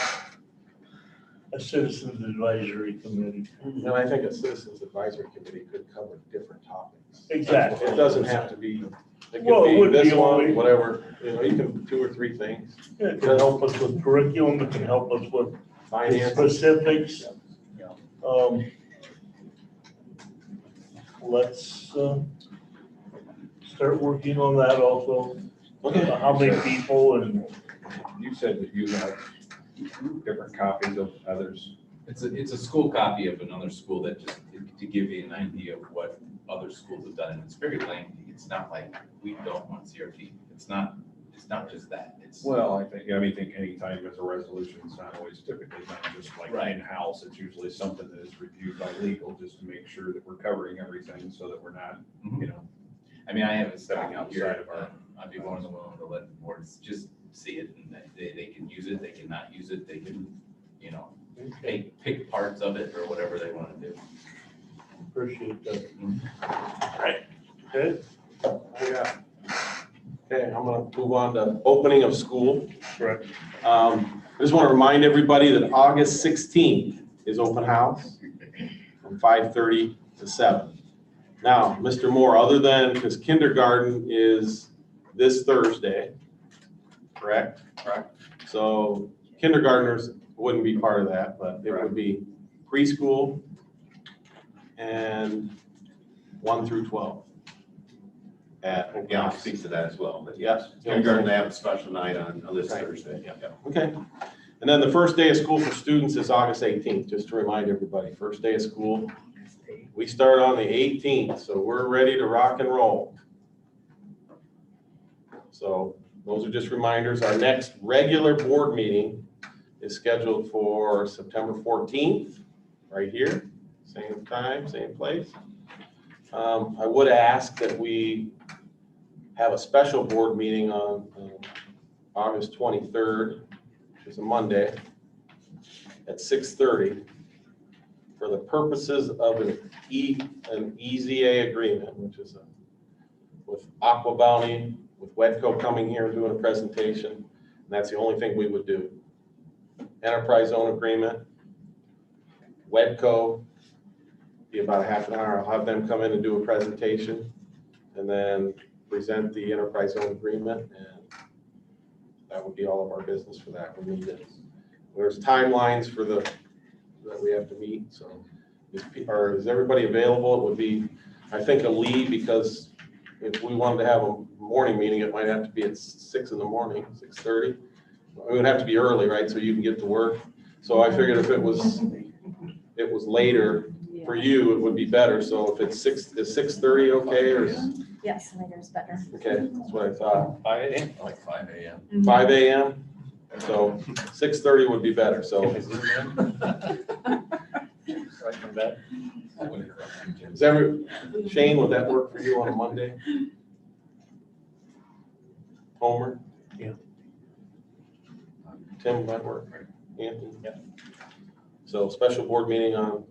a citizens advisory committee. And I think a citizens advisory committee could cover different topics. Exactly. It doesn't have to be, it Well, it could would be this be only- one, whatever, you know, you can 2 or 3 things. It can help us with curriculum, it can help us with the Finance. specifics. Yeah. Let's start working on that also. How many people and, You said that you have different copies of others. It's a school copy of another school that just, to give you an idea of what other schools have done, and it's very lengthy. It's not like we don't want CRT. It's not just that. It's. Well, I think anytime there's a resolution, it's not always typically done just like Right. in-house. It's usually something that is reviewed by legal just to make sure that we're covering everything so that we're not, you know. I mean, I have it stepping Stepping out here. outside of our- I'd be more than willing to let the boards just see it, and they can use it, they can not use it, they can, you know, pick parts of it or whatever they want to do. appreciate that. Right. Okay, Okay, I'm gonna move on to opening of school. correct. I just want to remind everybody that August 16th is open house from 5:30 to 7. Now, Mr. Moore, other than, because kindergarten is this Thursday, correct? Correct. So kindergartners wouldn't be part of that, but it would be preschool and 1 through 12. Yeah, I'll speak to that as well, but Yes. kindergarten, they have a special night on this Thursday. Okay. And then the first day of school for students is August 18th, just to remind everybody, first day of school. We start on the 18th, so we're ready to rock and roll. So those are just reminders. Our next regular board meeting is scheduled for September 14th, right here, same time, same place. I would ask that we have a special board meeting on August 23rd, which is a Monday, at 6:30 for the purposes of an EZA agreement, which is with Aqua Bounty, with Wedco coming here and doing a presentation. And that's the only thing we would do. Enterprise zone agreement, Wedco, be about a half an hour. I'll have them come in and do a presentation and then present the enterprise zone agreement, and that would be all of our business for that. We need it. There's timelines for that we have to meet, so is everybody available? It would be, I think, a lead, because if we wanted to have a morning meeting, it might have to be at 6 in the morning, 6:30. It would have to be early, right, so you can get to work. So I figured if it was later for you, it would be better. So if it's 6:30 okay, or Yes, later is better. okay, that's what I thought. 5 a.m. Like 5 a.m. 5 a.m. So 6:30 would be better. So is Shane, would that work for you on a Monday? Homer? Yeah. Tim, would that work? Anthony? Yeah. So special board meeting on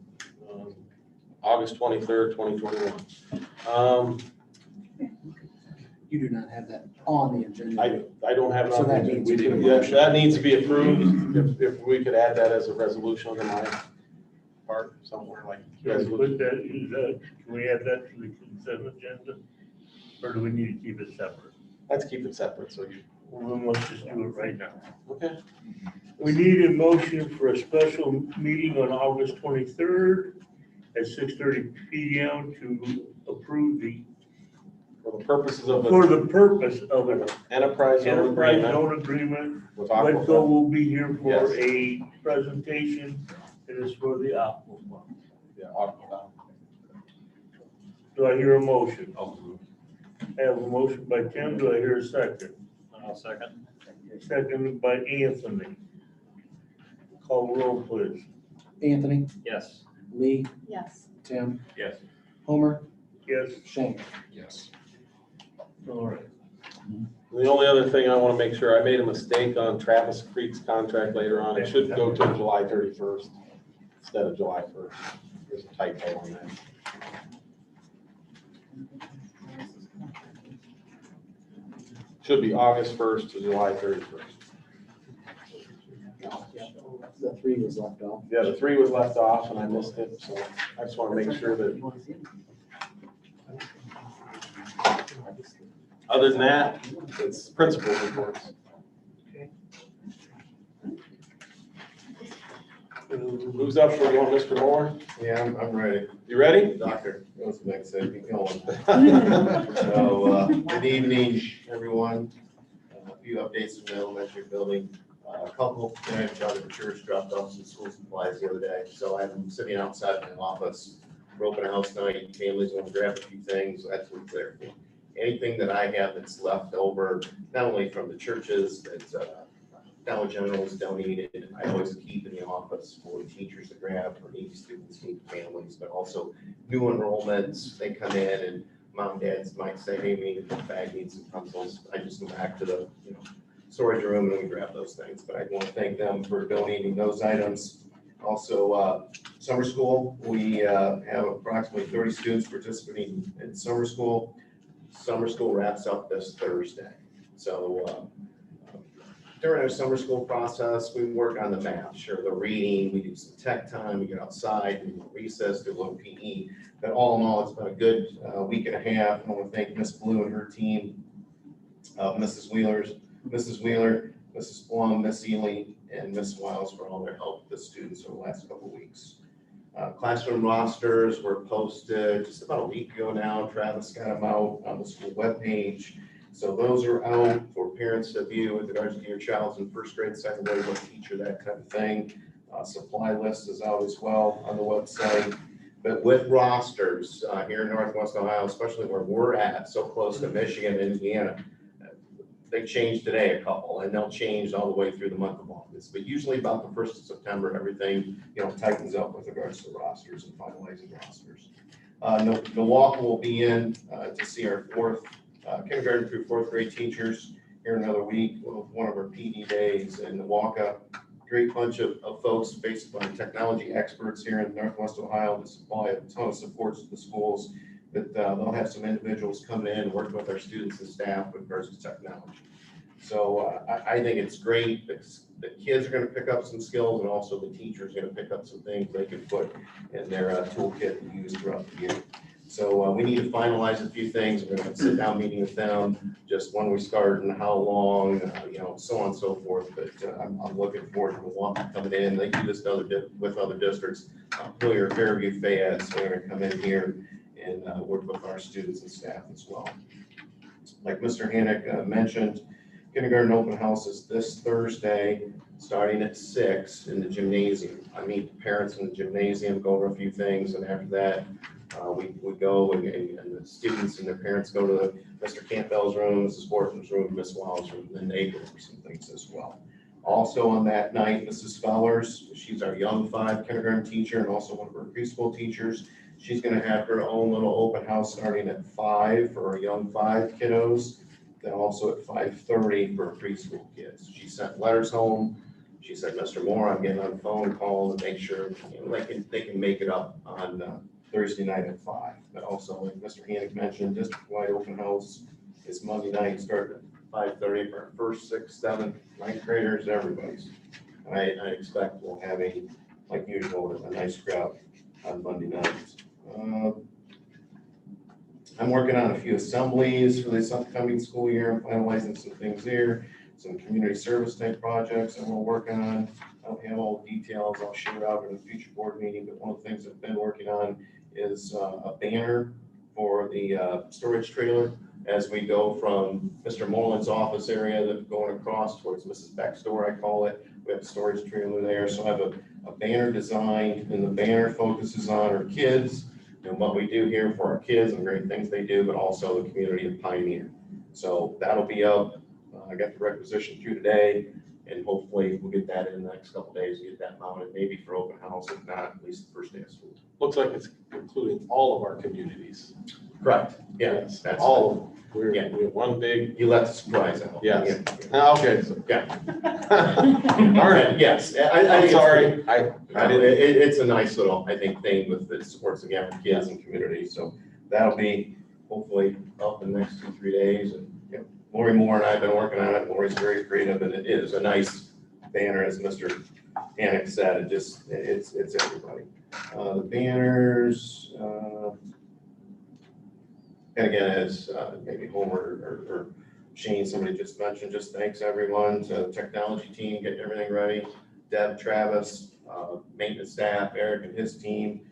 August 23rd, 2021. You do not have that on the agenda. I don't have it So on. that the- needs we to be didn't- yeah, that needs to be approved. If we could add that as a resolution on my part somewhere like. Can we put that, can we add that to the consent agenda? Or do we need to keep it separate? Let's keep it separate, so you, Well, then let's just do it right now. okay. We need a motion for a special meeting on August 23rd at 6:30 PM to approve For the purposes of for the the purpose of an enterprise zone enterprise agreement zone agreement. with Wedco Aqua. will be here for Yes. a presentation. It is for the Aqua Fund. Yeah, Aqua. Do I hear a motion? I have a motion by Tim. Do I hear a second? I'll second. Seconded by Anthony. Call roll, please. Anthony, Yes. Lee, Yes. Tim, Yes. Homer, Yes, Shane. Yes. all right. The only other thing I want to make sure, I made a mistake on Travis Creek's contract later on. It should go to July 31st instead of July 1st. There's a typo on that. Should be August 1st to July 31st. The 3 was left off. Yeah, the 3 was left off and I missed it, so I just want to make sure that. Other than that, it's principal reports. Who's up for, you want Mr. Moore? Yeah, I'm ready. You ready? Doctor, what's the next thing? Keep going. So, good evening, everyone. A few updates from the elementary building. A couple, I have out of the church dropped off some school supplies the other day. So I'm sitting outside my office, we're open house night, families want to grab a few things, that's what's there. Anything that I have that's left over, not only from the churches, that's Dollar General's donated, I always keep in the office for teachers to grab, for needy students, needy families, but also new enrollments, they come in and mom and dads might say, hey, we need a bag, need some pencils. I just go back to the, storage room and we grab those things, but I want to thank them for donating those items. Also, summer school, we have approximately 30 students participating in summer school. Summer school wraps up this Thursday. So during our summer school process, we work on the math, sure, the reading, we do some tech time, we get outside, we do recess, do a little PE. But all in all, it's been a good week and a half. I want to thank Miss Blue and her team, Mrs. Wheeler, Mrs. Plum, Miss Ely, and Miss Wiles for all their help with the students over the last couple of weeks. Classroom rosters were posted just about a week ago now. Travis got them out on the school webpage. So those are out for parents to view with regards to your child's in first grade, second grade, what teacher, that kind of thing. Supply list is out as well on the website. But with rosters here in Northwest Ohio, especially where we're at, so close to Michigan and Indiana, they changed today a couple, and they'll change all the way through the month of August. But usually about the 1st of September, everything, tightens up with regards to rosters and finalizing rosters. Milwaukee will be in to see our kindergarten through 4th grade teachers here in another week. One of our PD days in Milwaukee. Great bunch of folks, basically technology experts here in Northwest Ohio to supply a ton of supports to the schools. But they'll have some individuals come in and work with our students and staff with regards to technology. So I think it's great. The kids are going to pick up some skills, and also the teachers are going to pick up some things they can put in their toolkit and use throughout the year. So we need to finalize a few things. We're going to have a sit-down meeting with them, just when we start and how long, so on and so forth. But I'm looking forward to Milwaukee coming in. They do this with other districts. Hillier, Fairview, Fayette, so they're going to come in here and work with our students and staff as well. Like Mr. Hannick mentioned, kindergarten open house is this Thursday, starting at 6 in the gymnasium. I meet the parents in the gymnasium, go over a few things, and after that, we go and the students and their parents go to Mr. Campbell's room, Mrs. Horton's room, Miss Wild's room, and then they go over some things as well. Also on that night, Mrs. Fellers, she's our young 5 kindergarten teacher and also one of our preschool teachers. She's going to have her own little open house starting at 5 for our young 5 kiddos, then also at 5:30 for preschool kids. She sent letters home. She said, Mr. Moore, I'm getting on the phone call to make sure they can make it up on Thursday night at 5. But also, like Mr. Hannick mentioned, district-wide open house is Monday night, starting at 5:30 for our first, 6th, 7th, 9th graders, everybody's. I expect we'll have like usual, a nice crowd on Monday nights. I'm working on a few assemblies for this upcoming school year. I'm finalizing some things there, some community service type projects that we're working on. I don't have all the details. I'll share it out in a future board meeting, but one of the things I've been working on is a banner for the storage trailer as we go from Mr. Moreland's office area that's going across towards Mrs. Beck's door, I call it. We have a storage trailer there. So I have a banner designed, and the banner focuses on our kids and what we do here for our kids and great things they do, but also the community of Pioneer. So that'll be up. I got the requisition through today, and hopefully we'll get that in the next couple of days, get that mounted, maybe for open house, if not, at least the first day of school. Looks like it's including all of our communities. Correct. Yes, that's all of them. We Yeah. have one big, You let the surprise out. Yes. Yeah. Okay, so, Yeah. all right. Yes. I'm sorry. I didn't. It's a nice little, I think, thing with the supports again for kids and community. So that'll be hopefully up in the next 2-3 days. And Lori Moore and I have been working on it. Lori's very creative, and it is a nice banner, as Mr. Hannick said. It's everybody. The banners, and again, as maybe Homer or Shane, somebody just mentioned, just thanks everyone to the technology team, getting everything ready. Deb, Travis, maintenance staff, Eric and his team,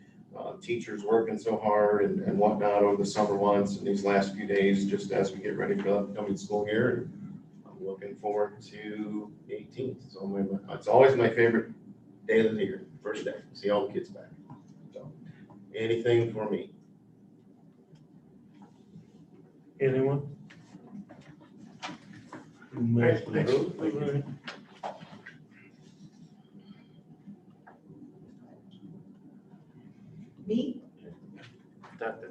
teachers working so hard and whatnot over the summer months and these last few days, just as we get ready for the upcoming school year. And I'm looking forward to the 18th. It's always my favorite day of the year, first day, see all the kids back. So anything for me? Anyone? Me?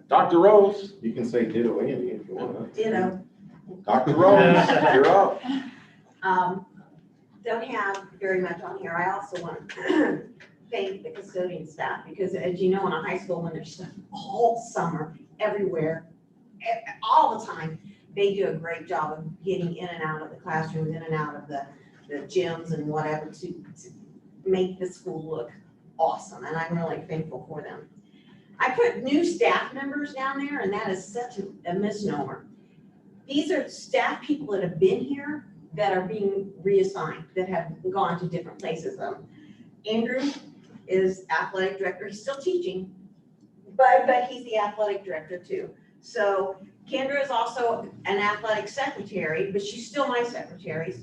Dr. Rose, You can say ditto Andy if you want. Ditto. Dr. Rose, you're up. Don't have very much on here. I also want to thank the custodian staff, because as you know, in a high school, when there's stuff all summer, everywhere, all the time, they do a great job of getting in and out of the classrooms, in and out of the the gyms and whatever to make the school look awesome, and I'm really thankful for them. I put new staff members down there, and that is such a misnomer. These are staff people that have been here that are being reassigned, that have gone to different places. Andrew is athletic director, he's still teaching, but he's the athletic director too. So Kendra is also an athletic secretary, but she's still my secretary,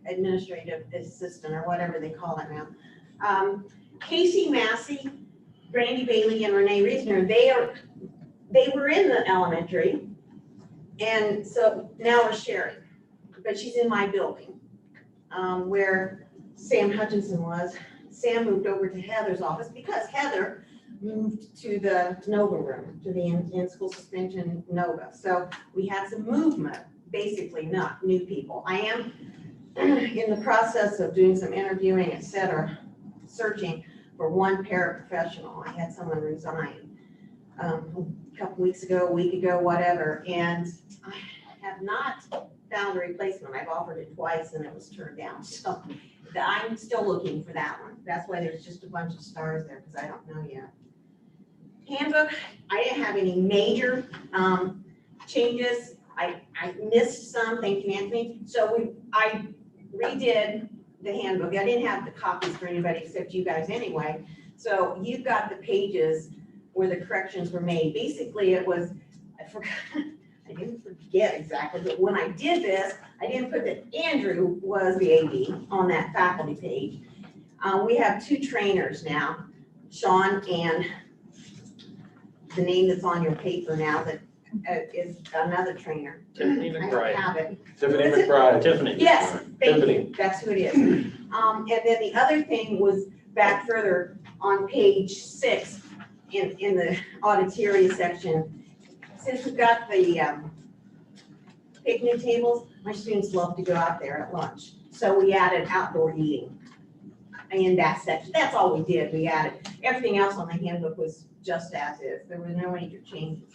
administrative assistant or whatever they call it now. Casey Massey, Brandy Bailey, and Renee Reisner, they were in the elementary, and so now we're sharing, but she's in my building, where Sam Hutchinson was. Sam moved over to Heather's office because Heather moved to the Nova room, to the in-school suspension Nova. So we had some movement, basically not new people. I am in the process of doing some interviewing, et cetera, searching for one paraprofessional. I had someone resign a couple weeks ago, a week ago, whatever, and I have not found a replacement. I've offered it twice and it was turned down. So I'm still looking for that one. That's why there's just a bunch of stars there, because I don't know yet. Handbook, I didn't have any major changes. I missed some, thank you, Anthony. So I redid the handbook. I didn't have the copies for anybody except you guys anyway. So you've got the pages where the corrections were made. Basically, it was, I didn't forget exactly, but when I did this, I didn't put that Andrew was the AD on that faculty page. We have 2 trainers now, Sean and the name that's on your paper now that is another trainer. Tiffany I don't McBride. have it. Tiffany Who is it? McBride. Tiffany. Yes, thank Tiffany. you, that's who it is. And then the other thing was back further on page 6 in the auditoria section. Since we've got the picnic tables, my students love to go out there at lunch. So we added outdoor eating in that section. That's all we did. We added, everything else on the handbook was just as is. There were no major changes.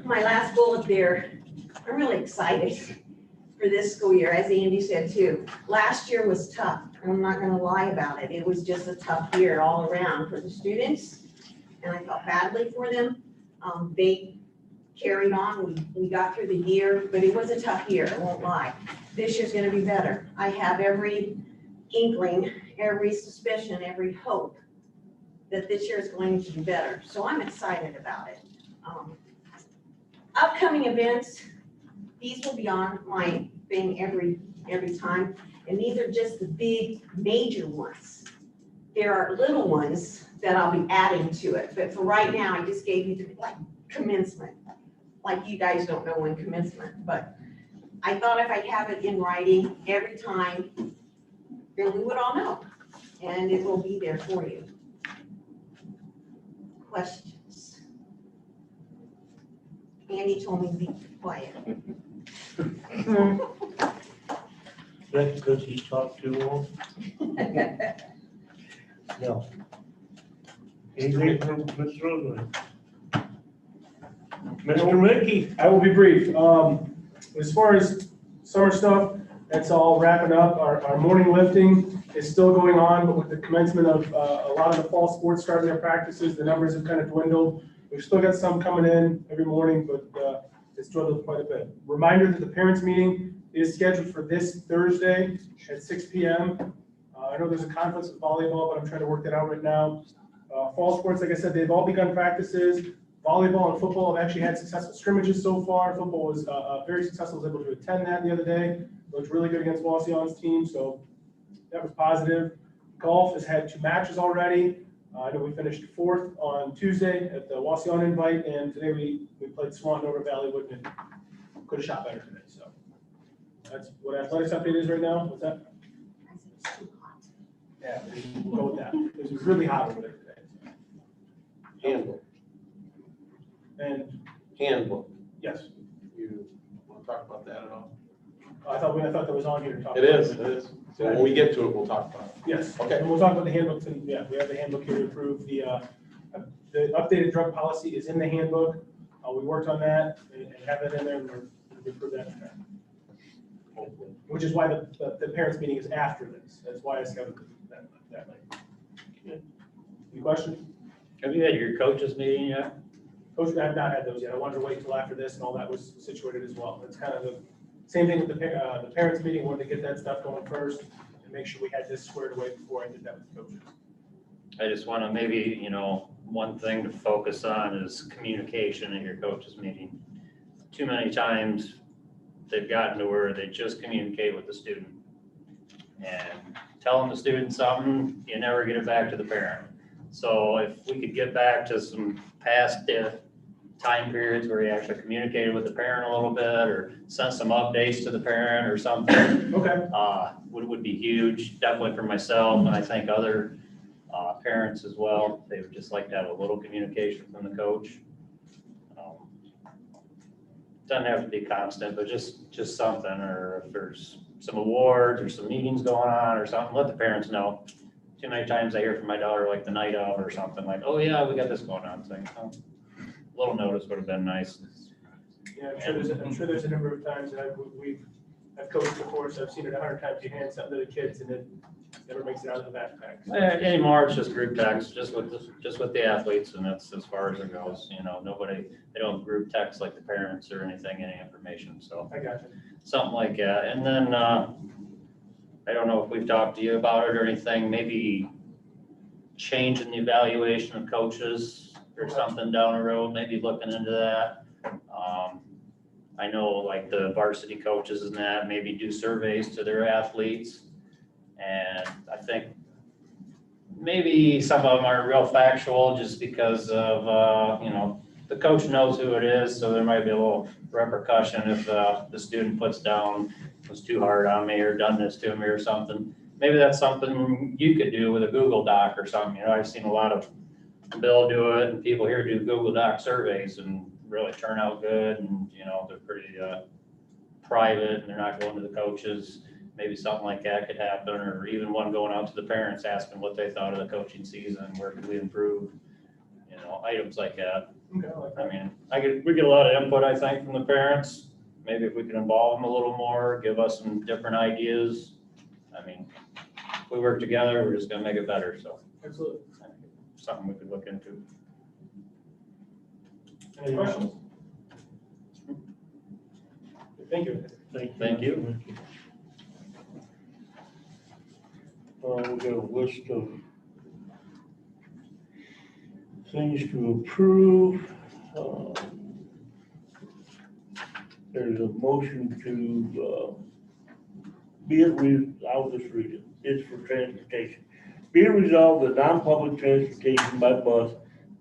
My last bullet there, I'm really excited for this school year, as Andy said too. Last year was tough. I'm not gonna lie about it. It was just a tough year all around for the students, and I felt badly for them. They carried on. We got through the year, but it was a tough year, I won't lie. This year's gonna be better. I have every inkling, every suspicion, every hope that this year is going to be better. So I'm excited about it. Upcoming events, these will be on my thing every time. And these are just the big major ones. There are little ones that I'll be adding to it. But for right now, I just gave you the, like commencement. Like you guys don't know when commencement, but I thought if I have it in writing every time, then we would all know. And it will be there for you. Questions? Andy told me to be quiet. That's because he talked too long? No. Anything from Mr. Rosen? Mr. Mickey? I will be brief. As far as summer stuff, that's all wrapping up. Our morning lifting is still going on, but with the commencement of a lot of the fall sports starting their practices, the numbers have kind of dwindled. We've still got some coming in every morning, but it's dwindled quite a bit. Reminder that the parents' meeting is scheduled for this Thursday at 6 p.m. I know there's a conflict with volleyball, but I'm trying to work that out right now. Fall sports, like I said, they've all begun practices. Volleyball and football have actually had successful scrimmages so far. Football was very successful, was able to attend that the other day. Looked really good against Wasion's team, so that was positive. Golf has had 2 matches already. I know we finished 4th on Tuesday at the Wasion invite, and today we played Swan over Valleywood and could have shot better today. So that's what athletics update is right now. What's that? Yeah, we'll go with that. It was really hot over there today. Handbook. And Handbook. yes, You want to talk about that at all? I thought that was on here to talk. It is. So when we get to it, we'll talk about it. Yes. Okay. And we'll talk about the handbook. And yeah, we have the handbook here to approve. The updated drug policy is in the handbook. We worked on that and have that in there, and we approved that. hopefully. which is why the parents' meeting is after this. That's why I scheduled it that way. Any questions? Have you had your coaches meeting yet? Coach, I have not had those yet. I wanted to wait until after this and all that was situated as well. It's kind of the same thing with the parents' meeting, wanted to get that stuff going first and make sure we had this squared away before I did that with the coaches. I just want to maybe, one thing to focus on is communication at your coaches meeting. Too many times they've gotten to where they just communicate with the student. And telling the student something, you never get it back to the parent. So if we could get back to some past time periods where you actually communicated with the parent a little bit or sent some updates to the parent or something. Okay. Would be huge, definitely for myself, and I think other parents as well. They would just like to have a little communication from the coach. Doesn't have to be constant, but just something, or if there's some awards or some meetings going on or something, let the parents know. Too many times I hear from my daughter like the night of or something like, oh yeah, we got this going on, thing. A little notice would have been nice. Yeah, I'm sure there's a number of times that I've coached before, so I've seen it 100 times. You hand something to the kids and it never makes it out of the backpack. Anymore, it's just group text, just with the athletes, and that's as far as it goes. They don't group text like the parents or anything, any information, so. I got you. Something like that. And then, I don't know if we've talked to you about it or anything, maybe changing the evaluation of coaches or something down the road, maybe looking into that. I know like the varsity coaches and that, maybe do surveys to their athletes. And I think maybe some of them are real factual just because of, the coach knows who it is, so there might be a little repercussion if the student puts down, was too hard on me or done this to me or something. Maybe that's something you could do with a Google Doc or something. I've seen a lot of Bill do it and people here do Google Doc surveys and really turn out good, and they're pretty private and they're not going to the coaches. Maybe something like that could happen, or even one going out to the parents asking what they thought of the coaching season, where could we improve, items like that. Okay, I like that. I mean, we get a lot of input, I think, from the parents. Maybe if we can involve them a little more, give us some different ideas. I mean, if we work together, we're just gonna make it better, so. Absolutely. Something we could look into. Any questions? Thank you. Thank you. We got a list of things to approve. There's a motion to, I'll just read it. It's for transportation. Be it resolved that non-public transportation by bus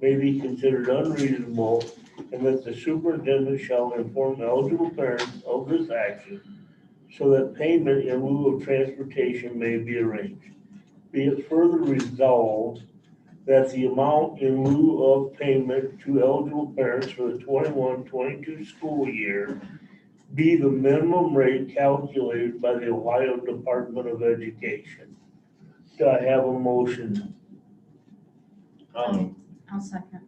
may be considered unreasonable, and that the superintendent shall inform eligible parents of this action so that payment in lieu of transportation may be arranged. Be it further resolved that the amount in lieu of payment to eligible parents for the 21-22 school year be the minimum rate calculated by the Ohio Department of Education. Do I have a motion? I'll second.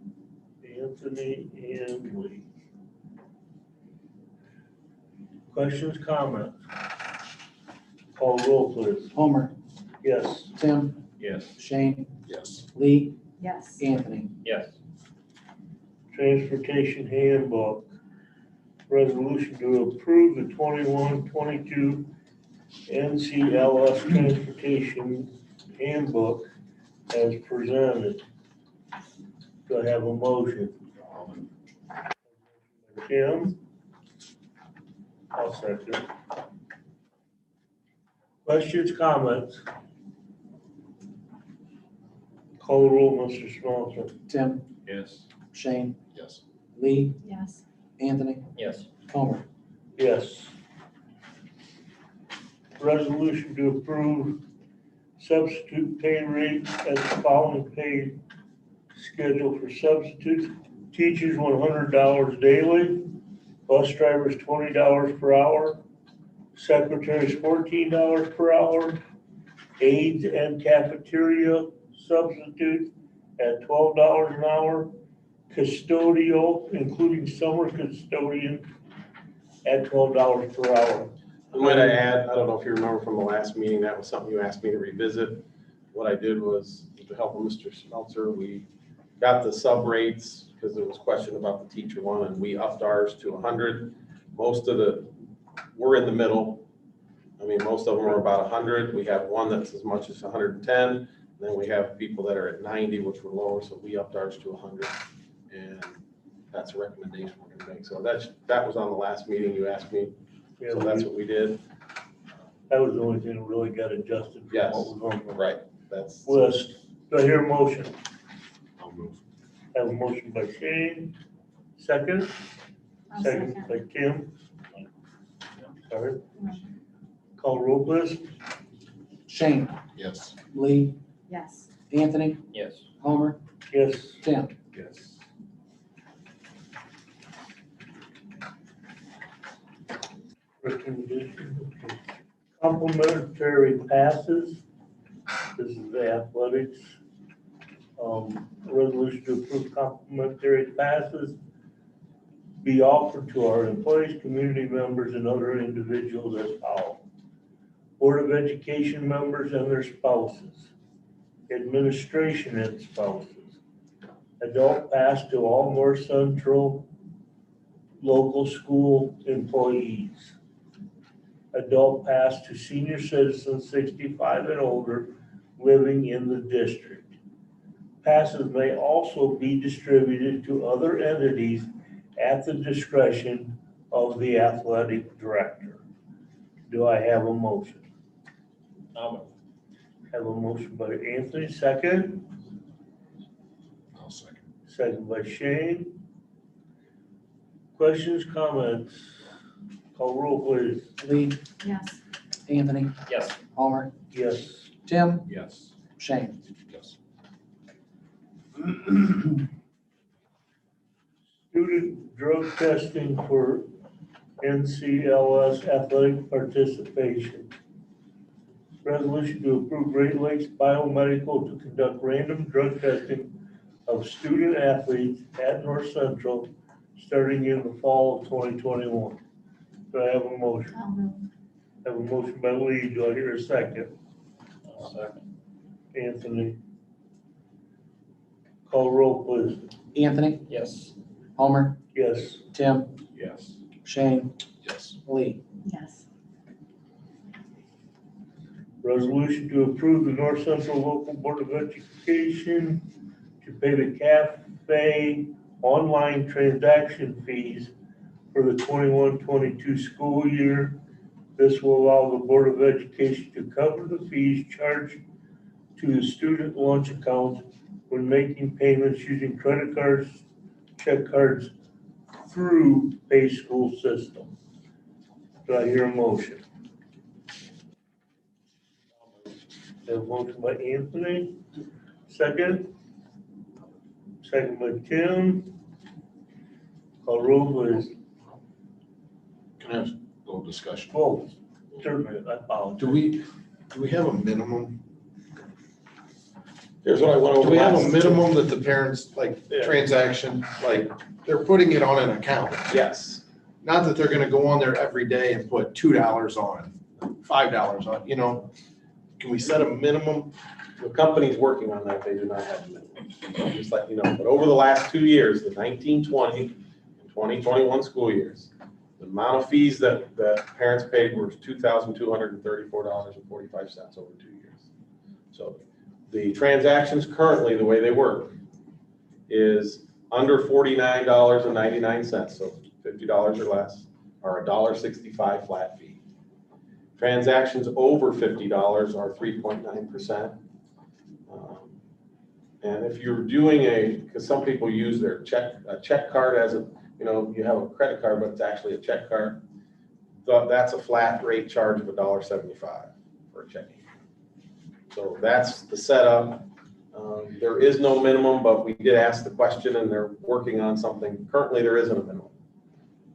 Anthony and Lee. Questions, comments? Call roll, please. Homer, Yes. Tim, Yes. Shane, Yes. Lee, Yes. Anthony. Yes. Transportation handbook. Resolution to approve the 21-22 NCLS transportation handbook as presented. Do I have a motion? Tim? I'll second. Questions, comments? Call the roll, Mr. Smelter. Tim, Yes. Shane, Yes. Lee, Yes. Anthony, Yes. Homer. Yes. Resolution to approve substitute pay rate as the following pay schedule for substitutes. Teachers $100 daily, bus drivers $20 per hour, secretaries $14 per hour, aides and cafeteria substitutes at $12 an hour, custodial, including summer custodian, at $12 per hour. Might I add, I don't know if you remember from the last meeting, that was something you asked me to revisit. What I did was, with the help of Mr. Smeltzer, we got the sub rates, because there was question about the teacher one, and we upped ours to 100. Most of we're in the middle. I mean, most of them are about 100. We have one that's as much as 110. Then we have people that are at 90, which were lower, so we upped ours to 100. And that's a recommendation we're gonna make. So that was on the last meeting you asked me. Yeah, So that's what we did. that was the only thing that really got adjusted from Yes. what was on the Right. That's. list. Do I hear a motion? I'll move. Have a motion by Shane, second, second by Kim. Sorry. Call roll, please. Shane, Yes. Lee, Yes. Anthony, Yes. Homer, Yes. Tim. Yes. Recommendation, okay. Complimentary passes. This is the athletics. Resolution to approve complimentary passes be offered to our employees, community members, and other individuals as follows. Board of Education members and their spouses, administration and spouses, adult pass to all North Central local school employees, adult pass to senior citizens 65 and older living in the district. Passes may also be distributed to other entities at the discretion of the athletic director. Do I have a motion? Have a motion by Anthony, second. I'll second. Second by Shane. Questions, comments? Call roll, please. Lee, Yes. Anthony, Yes. Homer, Yes. Tim, Yes. Shane. Yes. Student drug testing for NCLS athletic participation. Resolution to approve Great Lakes Biomedical to conduct random drug testing of student athletes at North Central starting in the fall of 2021. Do I have a motion? I'll move. Have a motion by Lee. Do I hear a second? Second. Anthony. Call roll, please. Anthony, Yes. Homer, Yes. Tim, Yes. Shane, Yes. Lee. Yes. Resolution to approve the North Central Local Board of Education to pay the cafe online transaction fees for the 21-22 school year. This will allow the Board of Education to cover the fees charged to the student lunch account when making payments using credit cards, check cards through Pay School system. Do I hear a motion? Have a motion by Anthony, second. Second by Tim. Call roll, please. Can I have a little discussion? Whoa, certainly, I apologize. Do we have a minimum? Here's what I went over. Do we have a last- minimum that the parents, like, Yeah. transaction, like, they're putting it on an account? Yes. Not that they're gonna go on there every day and put $2 on, $5 on, you know? Can we set a minimum? The company's working on that. They do not have a minimum. Just let you know. But over the last 2 years, the 19-20 and 20-21 school years, the amount of fees that parents paid was $2,234.45 over 2 years. So the transactions currently, the way they work, is under $49.99, so $50 or less, are $1.65 flat fee. Transactions over $50 are 3.9%. And if you're doing because some people use their check card as a, you have a credit card, but it's actually a check card. That's a flat rate charge of $1.75 for a checking. So that's the setup. There is no minimum, but we did ask the question and they're working on something. Currently, there isn't a minimum.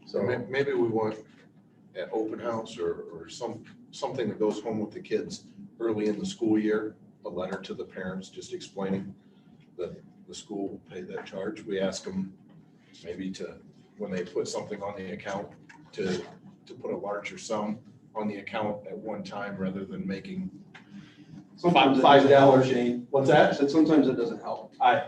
So maybe we want at open house or something that goes home with the kids early in the school year, a letter to the parents just explaining that the school will pay that charge. We ask them maybe to, when they put something on the account, to put a larger sum on the account at one time rather than making Sometimes it $5. doesn't help, Shane. What's that? Said sometimes it doesn't help. I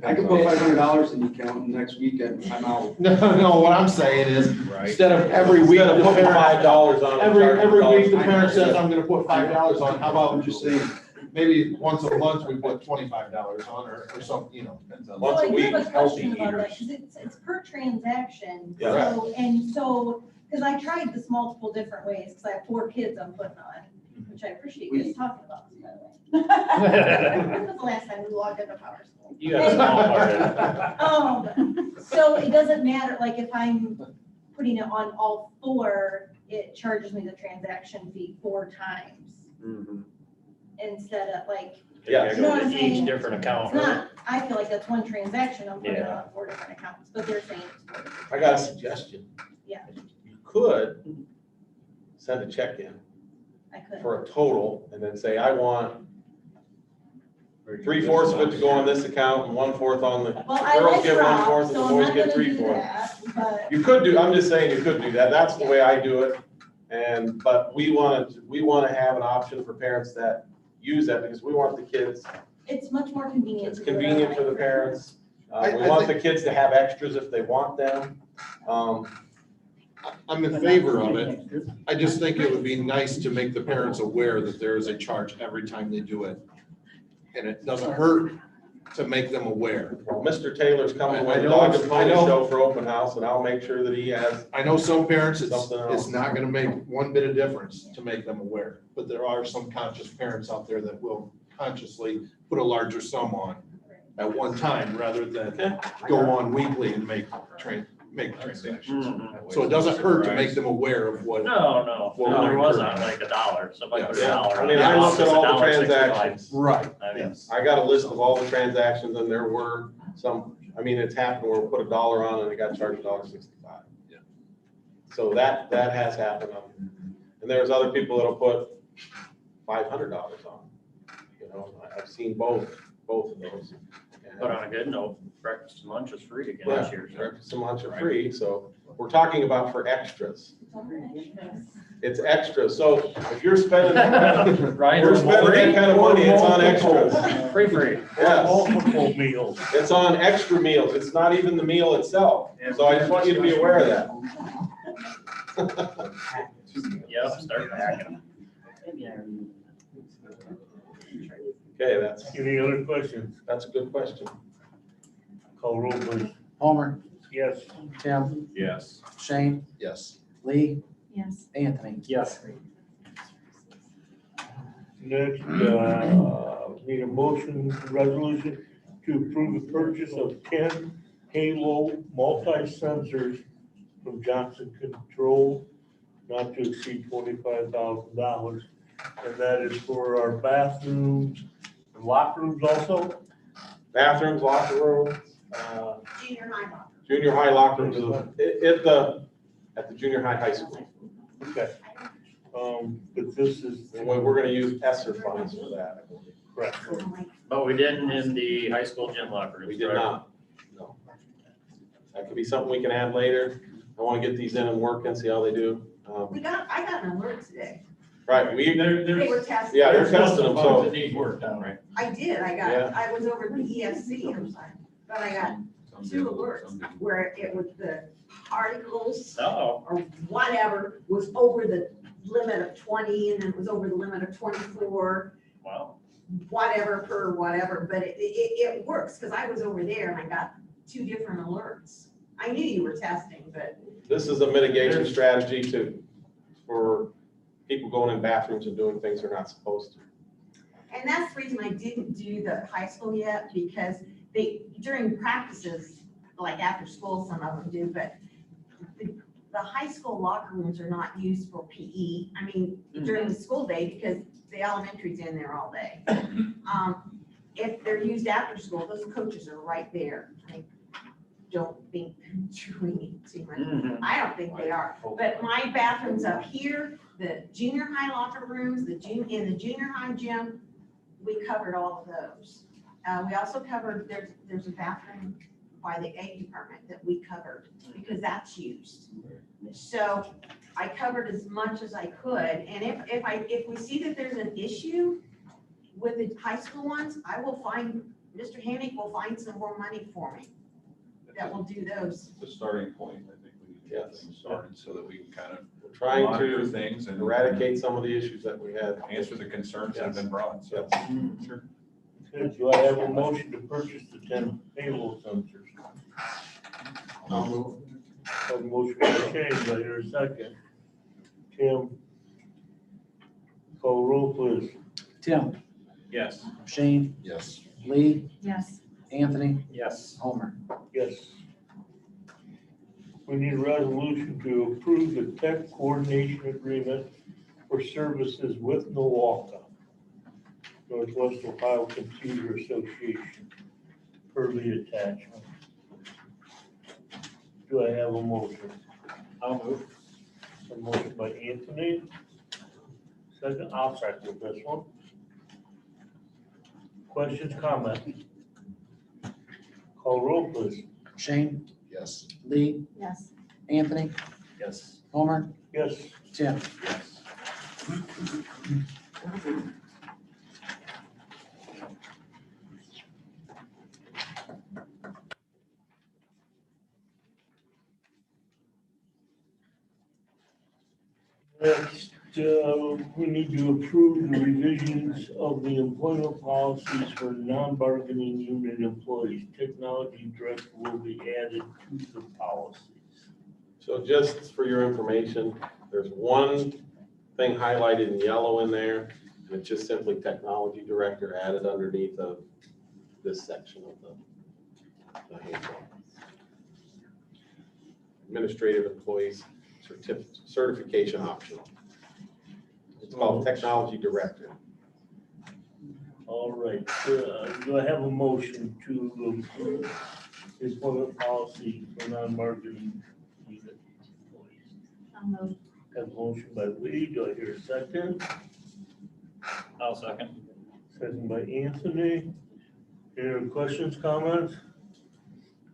I could put $500 in the account and next week I'm out. No, what I'm saying is, Right. instead of every week, Instead of the putting parent- $5 on. it, every charge week the $1. parent says, I'm gonna put $5 on, how about I'm just saying, maybe once a month we put $25 on or something, you know. Depends on Once So a I do week, have a healthy question about that, eaters. because it's per transaction. Yeah. So, because I tried this multiple different ways, because I have 4 kids I'm putting on, which I appreciate you guys talking about this, by the way. When was the last time we logged into Power School? You got a small part in it. So it doesn't matter, like if I'm putting it on all 4, it charges me the transaction fee 4 times instead of like, Yeah. It You know goes what I'm to saying? each different it's account. not, I feel like that's one transaction, I'm putting it Yeah. on 4 different accounts, but they're saying it's 4 different. I got a suggestion. Yeah. You could send a check in I could. for a total and then say, I want 3/4 of it to go on this account and 1/4 on the, Well, I girls like get Rob, 1/4 and the so I'm boys not get gonna do 3/4. that, but. You could do, I'm just saying you could do that. That's the way I do it. But we want to have an option for parents that use that because we want the kids, It's much more convenient. it's to do it convenient that for the way. parents. I We want the kids to have extras if they want them. I'm in favor of it. I just think it would be nice to make the parents aware that there is a charge every time they do it. And it doesn't hurt to make them aware. Well, Mr. Taylor's coming I with a know, dog and I pony know. show for open house and I'll make sure that he has. I know some parents, it's Something else. not gonna make one bit of difference to make them aware, but there are some conscious parents out there that will consciously put a larger sum on at one time rather than go on weekly and make transactions. So it doesn't hurt to make them aware of what. No, Well, there was we're on like $1, somebody put Yeah. $1. I mean, I looked at all the transactions. Right. I mean, I got a list of all the transactions and there were some, I mean, it's happened where we put $1 on and it got charged $1.65. Yeah. So that has happened. And there's other people that'll put $500 on. You know, I've seen both of those. But on a good note, breakfast and lunch is free again Yeah, this year. so. breakfast and lunch are free, so we're talking about for extras. It's extra, so if you're spending, Ryan, we're spending that kind of money, it's on extras. Free. Yes, Multiple meals. it's on extra meals, it's not even the meal itself, so I just want you to be aware of that. Yep, start packing. Okay, Any other questions? that's a good question. Call roll, please. Homer, Yes. Tim, Yes. Shane, Yes. Lee, Yes. Anthony. Yes. Next, need a motion, resolution to approve the purchase of 10 Halo multi-sensors from Johnson Control, not to exceed $25,000. And that is for our bathrooms and locker rooms also. Bathrooms, locker rooms, Junior high locker. junior high locker rooms, at the junior high school. Okay. But this is. And we're gonna use ESSER funds for that. Correct. But we didn't in the high school gym locker room. We did not, no. That could be something we can add later. I wanna get these in and work and see how they do. I got an alert today. Right, They were testing. yeah, they're testing them, so. That need work done, right? I did, Yeah. I was over at the ESC, but I got 2 alerts where it was the articles Oh, or whatever was over the limit of 20 and then it was over the limit of 24, wow. whatever per whatever, but it works because I was over there and I got 2 different alerts. I knew you were testing, but This is a mitigation strategy for people going in bathrooms and doing things they're not supposed to. and that's the reason I didn't do the high school yet, because during practices, like after school, some of them do, but the high school locker rooms are not used for PE. I mean, during the school day, because the elementary's in there all day. If they're used after school, those coaches are right there. I don't think we need too much. I don't think they are, but my bathrooms up here, the junior high locker rooms, in the junior high gym, we covered all of those. We also covered, there's a bathroom by the egg department that we covered because that's used. So I covered as much as I could, and if we see that there's an issue with the high school ones, I will find, Mr. Hammack will find some more money for me that will do those. The starting point, I think we need to get Yes. things started so that we can kind of We're trying monitor to things and eradicate some of the issues that we had. answer the concerns that have been brought, so. Sure. Okay, do I have a motion to purchase the 10 payroll sensors? I'll move. Have a motion by Shane, do I hear a second? Tim? Call roll, please. Tim, Yes. Shane, Yes. Lee, Yes. Anthony, Yes. Homer. Yes. We need a resolution to approve the tech coordination agreement for services with Milwaukee, Northwest Ohio Computer Association, per the attachment. Do I have a motion? I'll move. A motion by Anthony. Second, I'll second this one. Questions, comments? Call roll, please. Shane, Yes. Lee, Yes. Anthony, Yes. Homer, Yes. Tim. Yes. Next, we need to approve the revisions of the employment policies for non-bargaining unit employees. Technology director will be added to the policies. So just for your information, there's one thing highlighted in yellow in there, and it's just simply technology director added underneath of this section of the handbook. Administrative employees certification optional. It's called technology director. All right, do I have a motion to approve the employment policy for non-bargaining unit employees? Have a motion by Lee, do I hear a second? I'll second. Second by Anthony. Any other questions, comments?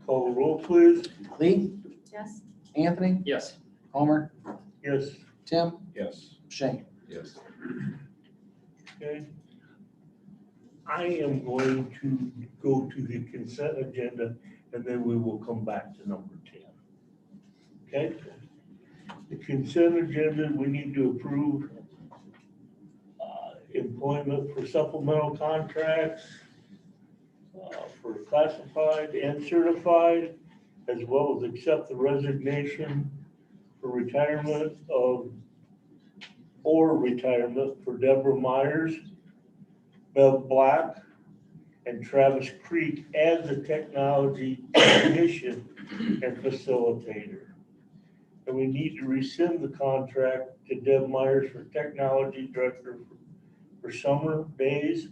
Call the roll, please. Lee, Yes. Anthony, Yes. Homer, Yes, Tim, Yes. Shane. Yes. okay. I am going to go to the consent agenda and then we will come back to number 10. Okay? The consent agenda, we need to approve employment for supplemental contracts for classified and certified, as well as accept the resignation for retirement for Deborah Myers, Bev Black, and Travis Creek as a technology technician and facilitator. And we need to rescind the contract to Deb Myers for technology director for summer days,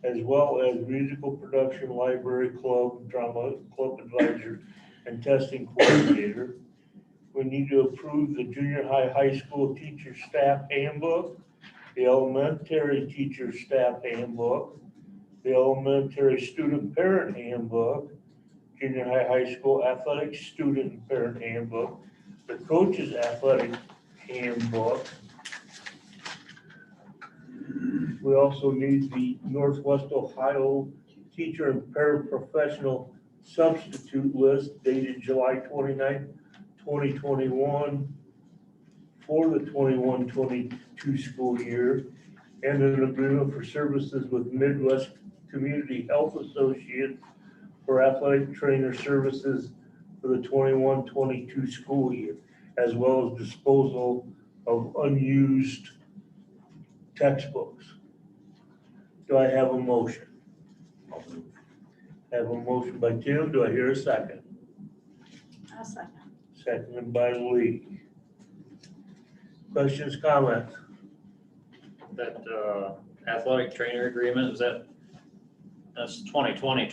as well as musical production, library club, drama club advisor, and testing coordinator. We need to approve the junior high school teacher staff handbook, the elementary teacher staff handbook, the elementary student parent handbook, junior high school athletic student and parent handbook, the coaches athletic handbook. We also need the Northwest Ohio teacher and paraprofessional substitute list dated July 29th, 2021 for the 21-22 school year, and an agreement for services with Midwest Community Health Associates for athletic trainer services for the 21-22 school year, as well as disposal of unused textbooks. Do I have a motion? Have a motion by Tim. Do I hear a second? I'll second. Seconded by Lee. Questions, comments? That athletic trainer agreement, that's 2020,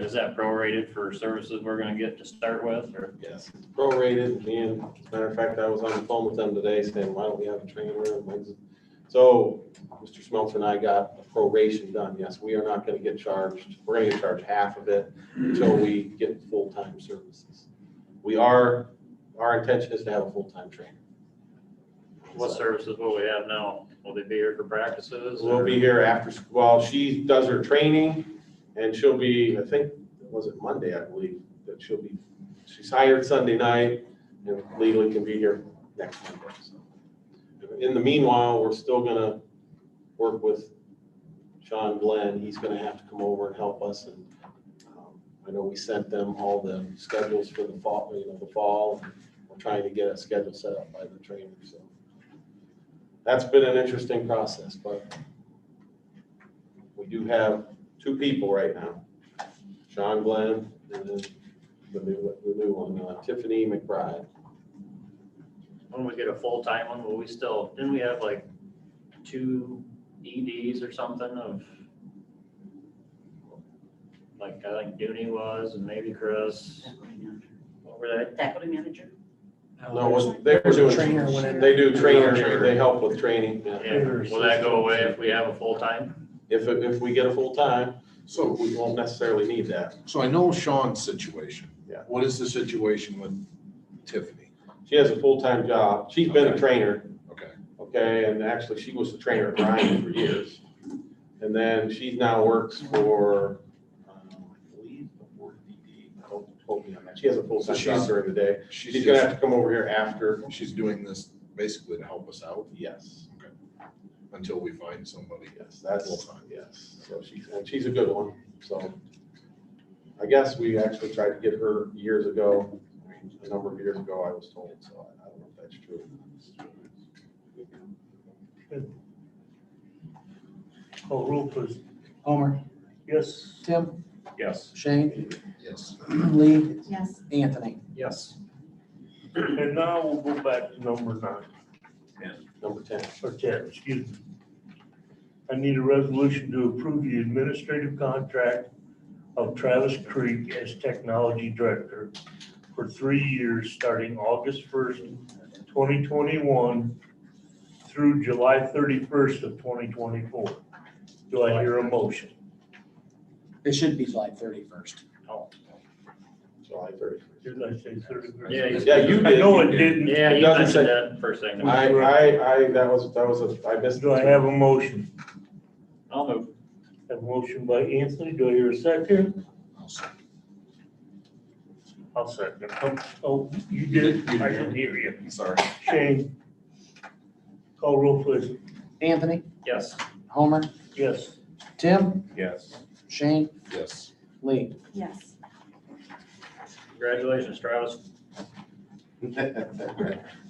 is that prorated for services we're gonna get to start with, or? Yes, it's prorated, and as a matter of fact, I was on the phone with them today saying, why don't we have a trainer? So Mr. Smeltzer and I got a proration done. Yes, we are not gonna get charged, we're gonna get charged half of it until we get full-time services. Our intention is to have a full-time trainer. What services will we have now? Will they be here for practices? We'll be here after, well, she does her training and she'll be, I think, was it Monday, I believe, that she's hired Sunday night and legally can be here next Monday. So, in the meanwhile, we're still gonna work with Sean Glenn. He's gonna have to come over and help us, and I know we sent them all the schedules for the fall. We're trying to get a schedule set up by the trainer, so. That's been an interesting process, but we do have 2 people right now. Sean Glenn and then the new one, Tiffany McBride. When we get a full-time one, will we still, didn't we have like 2 EDs or something of, like, I think Dooney was and maybe Chris. What were they? Faculty manager. No, they were doing, they do trainer, they help with training. Yeah. Yeah, will that go away if we have a full-time? If we get a full-time, so we won't necessarily need that. So I know Sean's situation. Yeah. What is the situation with Tiffany? She has a full-time job. She's been a trainer. Okay. Okay, and actually she was the trainer at Ryan for years. And then she now works for, I believe, the board DD. Don't quote me on that. She has a full-time So job she's- during the day. She's She's gonna just- have to come over here after. She's doing this basically to help us out Yes, until we find somebody. yes, that's, yes. So she's a good one, so. I guess we actually tried to get her years ago, a number of years ago, I was told, so I don't know if that's true. Call roll, please. Homer, Yes. Tim, Yes. Shane, Yes. Lee, Yes. Anthony. Yes. And now we'll go back to number 9, Number 10. or 10, excuse me. I need a resolution to approve the administrative contract of Travis Creek as technology director for 3 years, starting August 1st, 2021 through July 31st of 2024. Do I hear a motion? It should be July 31st. July 30th. Did I say 31st? Yeah, you I did. know it didn't. Yeah, you doesn't mentioned say- that first thing. I missed. Do I have a motion? I'll move. A motion by Anthony, do I hear a second? I'll second. Oh, you did, I didn't hear you. Sorry. Shane? Call roll, please. Anthony, Yes. Homer, Yes. Tim, Yes. Shane, Yes. Lee. Yes. Congratulations, Travis.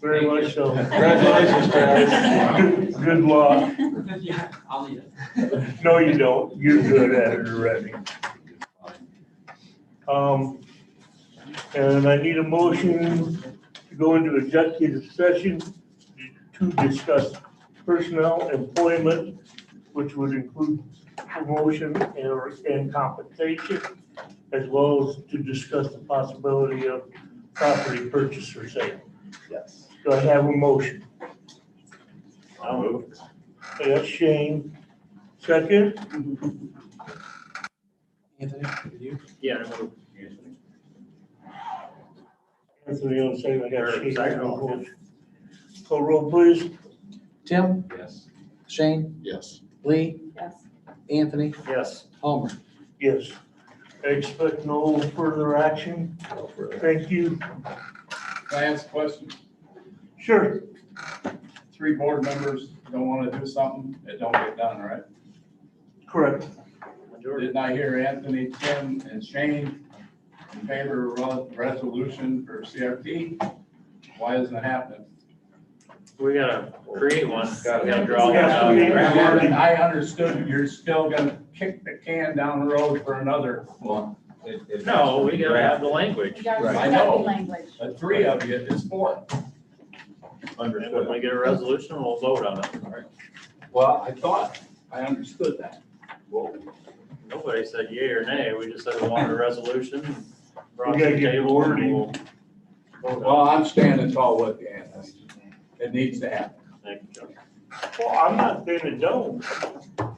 Very much so. Congratulations, Travis. Good luck. Yeah, I'll need it. No, you don't. You're good at it already. And I need a motion to go into executive session to discuss personnel employment, which would include promotion and compensation, as well as to discuss the possibility of property purchase or sale. Yes. Do I have a motion? I'll move. Yes, Shane. Second? Anthony, did you? Yeah, I'll move. Anthony on second, I got Or Shane. second. Call roll, please. Tim, Yes. Shane, Yes. Lee, Yes. Anthony, Yes. Homer. Yes. I expect no further action. Thank you. Can I ask a question? Sure. 3 board members don't want to do something, it don't get done, right? Correct. Majority. Didn't I hear Anthony, Tim, and Shane in favor of resolution for CRT? Why isn't it happening? We gotta create one. We gotta draw one Yeah, out. we- I understood you're still gonna kick the can down the road for another one. No, we gotta have the language. You gotta Right. discuss I know. the language. The 3 of you is 4. And when we get a resolution, we'll vote on it. All right. Well, I thought, I understood that. Nobody said yea or nay. We just said we wanted a resolution. Brought We to gotta the get the table and wording. we'll vote on Well, I'm standing tall with you, Anthony. It needs to happen. it. Thank you, Chuck. Well, I'm not saying it don't.